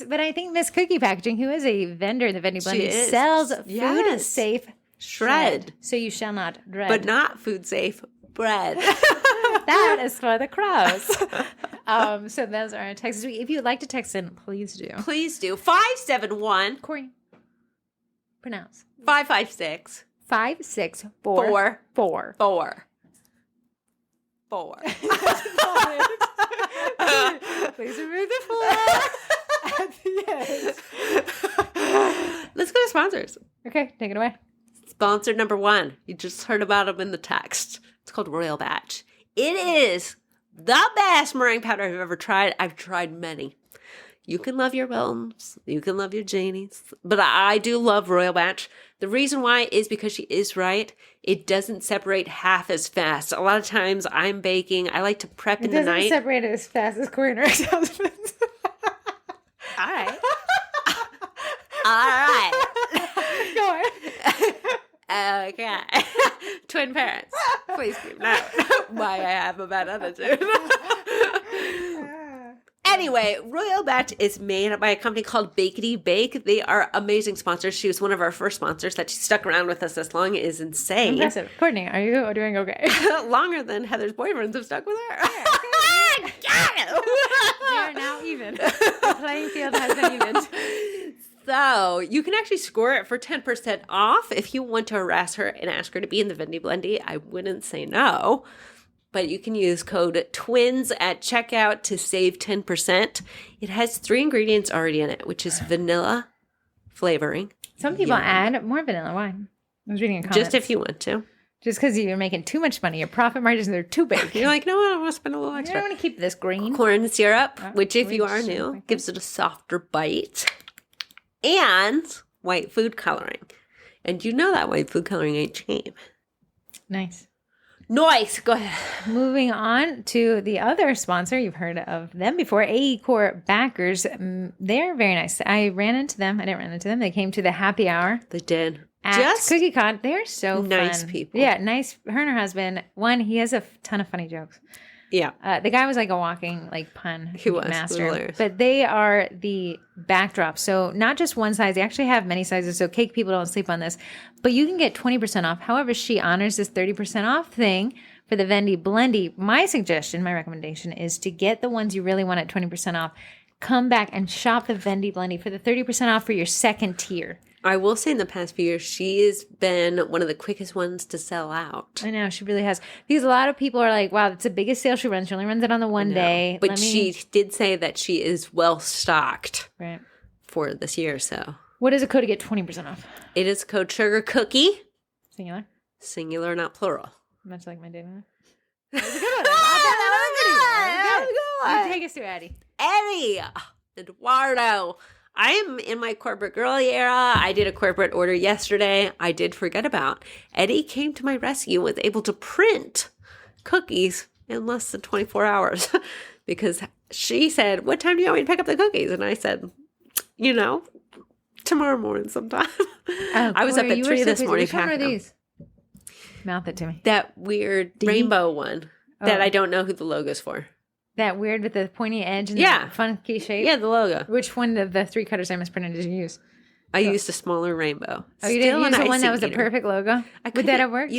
But I think Miss Cookie Packaging, who is a vendor in the vending blending, sells food safe shred. So you shall not dread. But not food safe bread. That is for the crows. So those are our texts. If you'd like to text in, please do. Please do. 571. Corrie. Pronounce. 556 564 4. 4. 4. Please remove the 4 at the end. Let's go to sponsors. Okay, take it away. Sponsor number 1. You just heard about them in the text. It's called Royal Batch. It is the best meringue powder I've ever tried. I've tried many. You can love your Wilms. You can love your Janies. But I do love Royal Batch. The reason why is because she is right. It doesn't separate half as fast. A lot of times I'm baking. I like to prep in the night. It doesn't separate as fast as Corrie and her ex-husband. All right. All right. Go on. Okay. Twin parents. Please keep note why I have a bad attitude. Anyway, Royal Batch is made by a company called Bakety Bake. They are amazing sponsors. She was one of our first sponsors. That she stuck around with us this long is insane. Impressive. Courtney, are you doing okay? Longer than Heather's boyfriends have stuck with her. Got it. We are now even. The playing field has been evened. So you can actually score it for 10% off if you want to harass her and ask her to be in the Vendy Blendy. I wouldn't say no. But you can use code TWINS at checkout to save 10%. It has 3 ingredients already in it, which is vanilla flavoring. Some people add more vanilla wine. I was reading in comments. Just if you want to. Just because you're making too much money. Your profit margins are too big. You're like, no, I don't want to spend a little I extra. don't want to keep this green. Corn syrup, which if you are rich. new, Okay. gives it a softer bite. And white food coloring. And you know that white food coloring ain't cheap. Nice. Nice. Go ahead. Moving on to the other sponsor. You've heard of them before. AE Core Backers. They're very nice. I ran into them. I didn't run into them. They came to the happy hour They did. at Just Cookie Con. They're so nice fun. people. Yeah, nice. Her and her husband. One, he has a ton of funny jokes. yeah. The guy was like a walking pun He was master. hilarious. But they are the backdrop. So not just one size. They actually have many sizes. So cake people don't sleep on this. But you can get 20% off. However, she honors this 30% off thing for the Vendy Blendy. My suggestion, my recommendation is to get the ones you really want at 20% off. Come back and shop the Vendy Blendy for the 30% off for your second tier. I will say in the past few years, she has been one of the quickest ones to sell out. I know, she really has. Because a lot of people are like, wow, that's the biggest sale she runs. She only runs it on the one day. But she did say that she is well stocked Right. for this year. So What is a code to get 20% off? it is code Sugar Cookie, Singular? singular, not plural. Much like my day. That You take us to Addie. Eddie, Eduardo. I am in my corporate girly era. I did a corporate order yesterday. I did forget about. Eddie came to my rescue, was able to print cookies in less than 24 hours because she said, what time do you want me to pick up the cookies? And I said, tomorrow morning sometime. I was up at 3 this morning. Which one are packing them. these? Mouth it to me. That weird rainbow one that I don't know who the logo's for. That weird with the pointy edge and Yeah. the funky shape? Yeah, the logo. Which one of the 3 cutters I misprinted did you use? I used a smaller rainbow. Oh, you didn't Still use an the one that icing was a eater. perfect logo? Would couldn't- that have worked?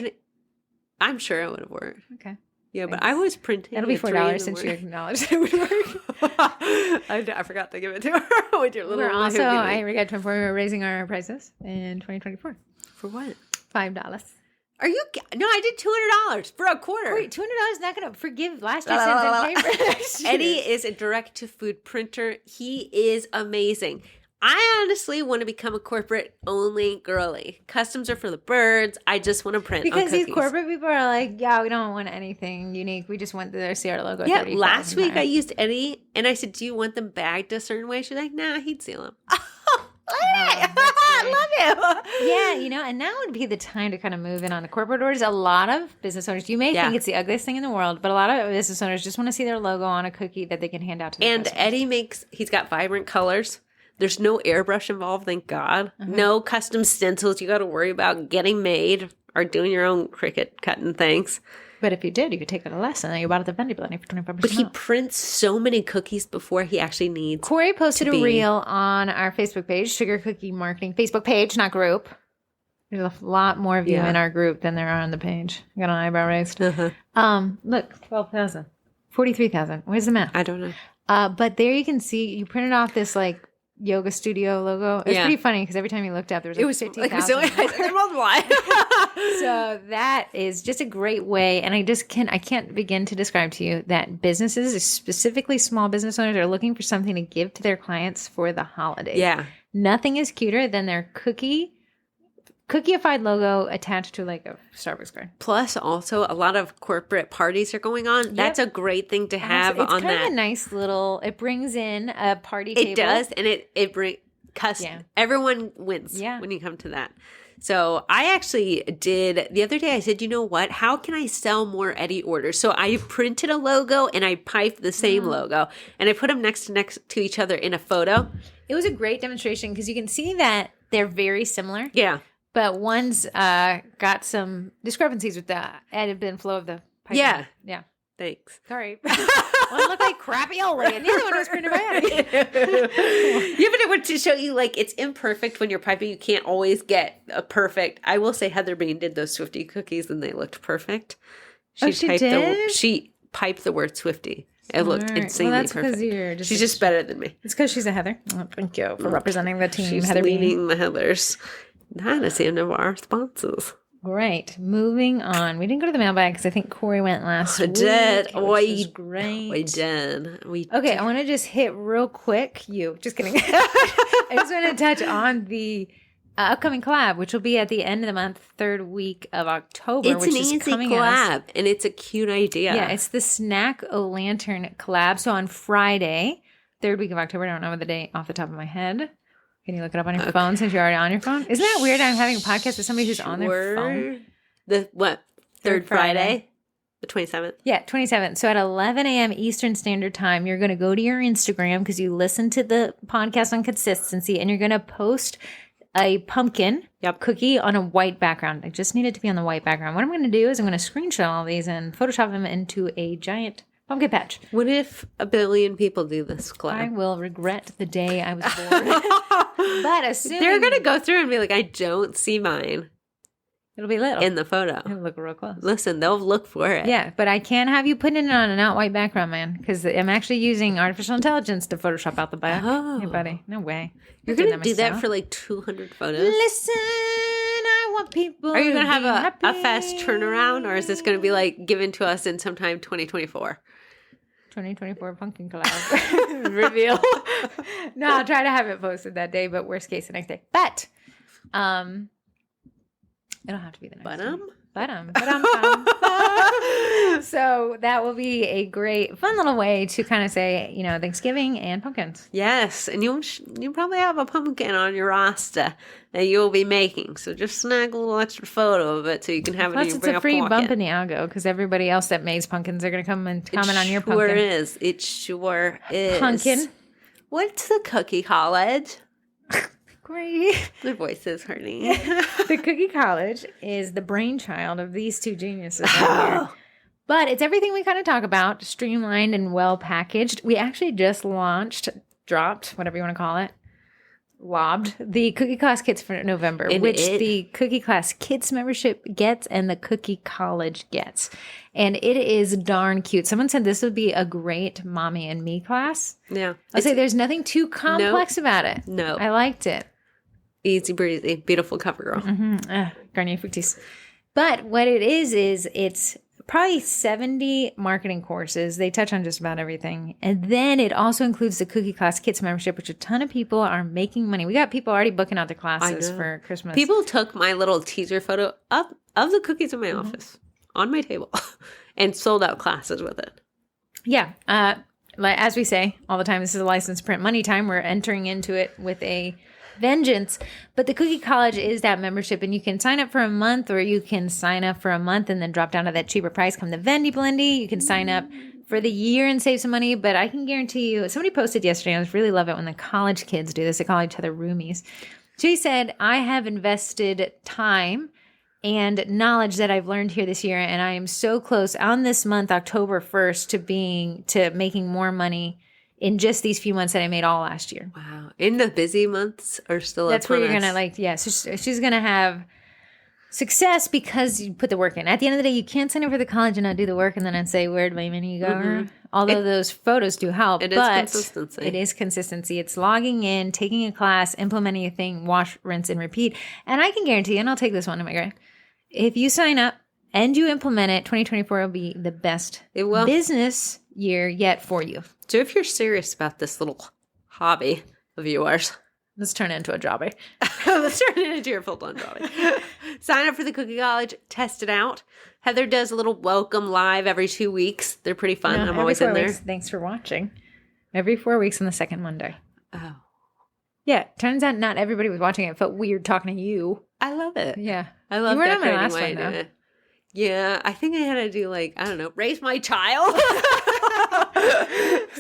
I'm sure it would have worked. Okay. Yeah, but I was printing. That'll be at 3 $4 in the since you morning. acknowledged it would work. I forgot to give it to her with your little. We're also, hoopty I thing. forgot to inform you, we're raising our prices in 2024. For what? $5. Are you? No, I did $200 for a quarter. Wait, $200 is not going to forgive last year's cents in paper. next year. Eddie is a direct-to-food printer. He is amazing. I honestly want to become a corporate-only girly. Customs are for the birds. I just want to print Because on these cookies. corporate people are like, yeah, we don't want anything unique. We just want the Sierra logo. Yeah, 30,000 last week I times. used Eddie, and I said, do you want them bagged a certain way? She's like, nah, he'd seal them. I love you. Yeah, and now would be the time to kind of move in on the corporate orders. A lot of business owners, you may Yeah. think it's the ugliest thing in the world, but a lot of business owners just want to see their logo on a cookie that they can hand out to their And customers. Eddie he's got vibrant colors. There's no airbrush involved, thank God. No custom stencils you got to worry about getting made or doing your own Cricut cutting things. But if you did, you could take it a lesson and you bought it at the Vendy Blendy for 25%. But he off. prints so many cookies before he actually needs. Corey posted to a be- reel on our Facebook page, Sugar Cookie Marketing Facebook page, not group. There's a lot more of you Yeah. in our group than there are on the page. I got an eyebrow raised. Look, 12,000, 43,000. Where's the math? I don't know. But there you can see you printed off this like yoga studio logo. It was pretty funny because every time you looked up, there was 15,000. So that is just a great way. And I can't begin to describe to you that businesses, specifically small business owners, are looking for something to give to their clients for the holidays. Yeah. Nothing is cuter than their cookie-ified logo attached to like a Starbucks card. Plus, also, a lot of corporate parties are going on. Yep. That's a great thing to have on that. It's kind of a nice little, it brings in a party table. It does, and it brings everyone wins when you come to that. So I actually did, the other day I said, you know what, how can I sell more Eddie orders? So I printed a logo and I piped the same logo and I put them next to each other in a photo. It was a great demonstration because you can see that they're very similar. Yeah. But one's got some discrepancies with the ebb and flow of the pipe. Yeah. Yeah. Thanks. Sorry. One looked like crappy-oly, and the other one was printed by Eddie. Yeah, but it would to show you, like, it's imperfect when you're piping. You can't always get a perfect. I will say Heather Bean did those Swifty cookies, and they looked perfect. She did? She piped the word Swifty. It looked insanely perfect. She's just better than me. It's because she's a Heather. Oh, thank you for representing the team, She's Heather Bean. leading the Heathers. That is the end of our sponsors. Great. Moving on. We didn't go to the mailbag because I think Corrie went last week. Did. Which is great. We did. Okay, I want to just hit real quick. Just kidding. I just want to touch on the upcoming collab, which will be at the end of the month, third week of October. It's an easy collab, and it's a cute idea. Yeah, it's the Snack-O-Lantern collab. So on Friday, third week of October, I don't know the date off the top of my head. Can you look it up on your phone since you're already on your phone? Isn't that weird? I'm having a podcast with somebody who's on their phone. The what? Third Friday? The 27th? Yeah, 27th. So at 11 a.m. Eastern Standard Time, you're going to go to your Instagram because you listen to the podcast on consistency, and you're going to post a pumpkin cookie on a white background. I just need it to be on the white background. What I'm going to do is I'm going to screenshot all these and Photoshop them into a giant pumpkin patch. What if a billion people do this collab? I will regret the day I was born. But assuming they're going to go through and be like, I don't see mine. It'll be little. In the photo. It'll look real close. Listen, they'll look for it. Yeah, but I can't have you putting it on a not white background, man, because I'm actually using artificial intelligence to Photoshop out the back. Oh. Hey, buddy. No way. You're going to do that for like 200 photos? Listen, I want people Are you going to have a fast turnaround, or is this going to be like given to us in sometime 2024? 2024 pumpkin collab reveal. No, I'll try to have it posted that day, but worst case the next day. But it'll have to be the next day. So that will be a great, fun little way to kind of say, Thanksgiving and pumpkins. Yes, and you probably have a pumpkin on your roster that you'll be making. So just snag a little extra photo of it so you can have it in your Plus, it's a free bump in the algo because everybody else that makes pumpkins are going to come and comment on your pumpkin. It sure is. Pumpkin. What's the cookie college? Great. My voice is hurting. The Cookie College is the brainchild of these two geniuses right here. But it's everything we kind of talk about, streamlined and well packaged. We actually just dropped, whatever you want to call it, lobbed the Cookie Class Kits for November, which the Cookie Class Kids membership gets and the Cookie College gets. And it is darn cute. Someone said this would be a great mommy and me class. Yeah. I say there's nothing too complex about it. No. I liked it. Easy breezy. Beautiful cover girl. Garnier Fructis. But what it is it's probably 70 marketing courses. They touch on just about everything. And then it also includes the Cookie Class Kids membership, which a ton of people are making money. We got people already booking out their classes for Christmas. People took my little teaser photo of the cookies in my office on my table and sold out classes with it. Yeah. As we say all the time, this is a licensed print money time. We're entering into it with a vengeance. But the Cookie College is that membership, and you can sign up for a month, or you can sign up for a month and then drop down to that cheaper price come the Vendy Blendy. You can sign up for the year and save some money, but I can guarantee you, somebody posted yesterday, I really love it when the college kids do this. They call each other roomies. She said, I have invested time and knowledge that I've learned here this year, and I am so close on this month, October 1st, to making more money in just these few months that I made all last year. Wow. In the busy months are still That's where you're going to so she's going to have success because you put the work in. At the end of the day, you can't sign up for the college and not do the work and then say, where'd my money go? Although those photos do help. It is consistency. It is consistency. It's logging in, taking a class, implementing a thing, wash, rinse, and repeat. And I can guarantee, and I'll take this one to my grave, if you sign up and you implement it, 2024 will be the best business year yet for you. So if you're serious about this little hobby of yours, let's turn it into a jobby. Let's turn it into your full-time jobby. Sign up for the Cookie College. Test it out. Heather does a little welcome live every 2 weeks. They're pretty fun. I'm always in there. Thanks for watching. Every 4 weeks on the second Monday. Oh. Yeah. Turns out not everybody was watching it. It felt weird talking to you. I love it. Yeah. I love you weren't decorating on my last while I one, do though. it. Yeah. I think I had to do raise my child.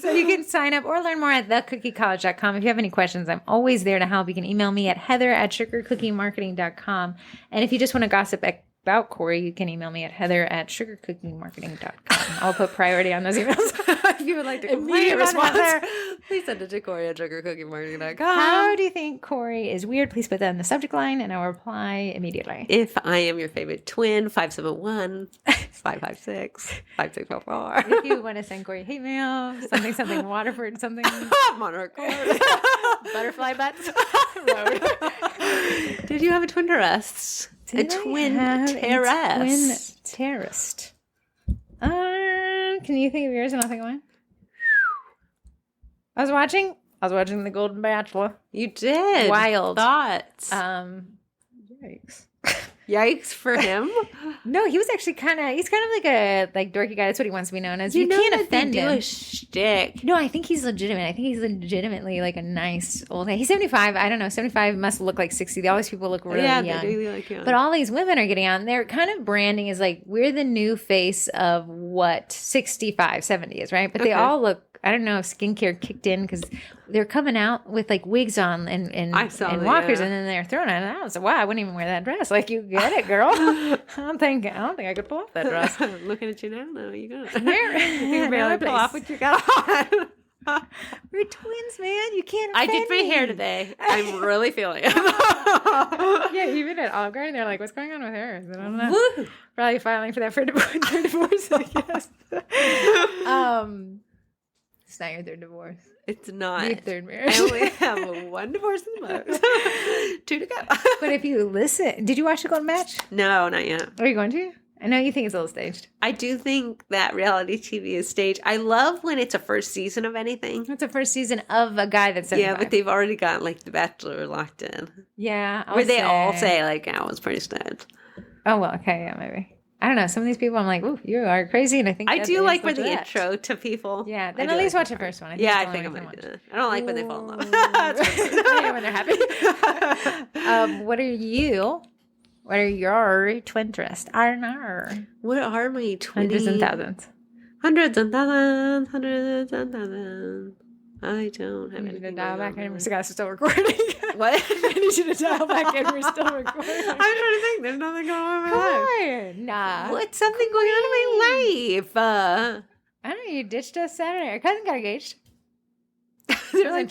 So you can sign up or learn more at thecookiecollege.com. If you have any questions, I'm always there to help. You can email me at heather@sugarcookiemarketing.com. And if you just want to gossip about Corrie, you can email me at heather@sugarcookiemarketing.com. I'll put priority on those emails. If you would like to complain or respond, please send it to Corrie at sugarcookiemarketing.com. How do you think Corrie is weird? Please put that in the subject line and I'll reply immediately. If I am your favorite twin, 571-556-5644. If you want to send Corrie hate mail, something Waterford, something Monarch butterfly butts. Did you have a twin terrace? A twin terrace. Can you think of yours and I'll think of mine? I was watching The Golden Bachelor. You did. Wild thoughts. Yikes. Yikes for him. No, he was actually he's kind of like a dorky guy. That's what he wants to be known as. You can't offend him. Do a shtick. No, I think he's legitimate. I think he's legitimately like a nice old guy. He's 75. I don't know. 75 must look like 60. All these people look really young. They do look young. But all these women are getting on. Their kind of branding is like, we're the new face of what 65, 70 is, right? But they all look, I don't know if skincare kicked in because they're coming out with like wigs on and walkers, and then they're throwing it out. So wow, I wouldn't even wear that dress. Like, you get it, girl. I don't think I could pull off that dress. Looking at you now, no, you got it. You can barely pull off what you got on. We're twins, man. You can't. I did my hair today. I'm really feeling it. Yeah, even at Olive Garden, they're like, "What's going on with hers?" I don't know. Woo! Probably filing for that for divorce, I guess. It's not your third divorce. It's not. Your third marriage. I only have one divorce in the most. 2 to go. But if you listen, did you watch The Golden Match? No, not yet. Are you going to? I know you think it's a little staged. I do think that reality TV is staged. I love when it's a first season of anything. It's a first season of a guy that's 75. Yeah, but they've already got like The Bachelor locked in. Yeah. Where they all say like, "I was pretty staged." Oh, well, okay, yeah, maybe. I don't know. Some of these people, I'm like, ooh, you are crazy. And I think I do like when the intro to people. Yeah, then at least watch the first one. I think I'm going to. I don't like when they fall in love. When they're happy. What are your twin interests? What are my twin? Hundreds and thousands. Hundreds and thousands. Hundreds and thousands. I don't have anything. You need to dial back in. We're still recording. What? I need you to dial back in. We're still recording. I'm trying to think. There's nothing going on in my life. Nah. What's something going on in my life? I don't know. You ditched us Saturday. Our cousin got engaged. They're like,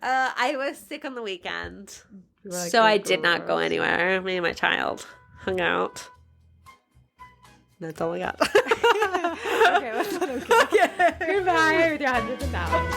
I was sick on the weekend, so I did not go anywhere. Me and my child hung out. That's all I got. Okay, let's let him go. Goodbye with your hundreds of dollars.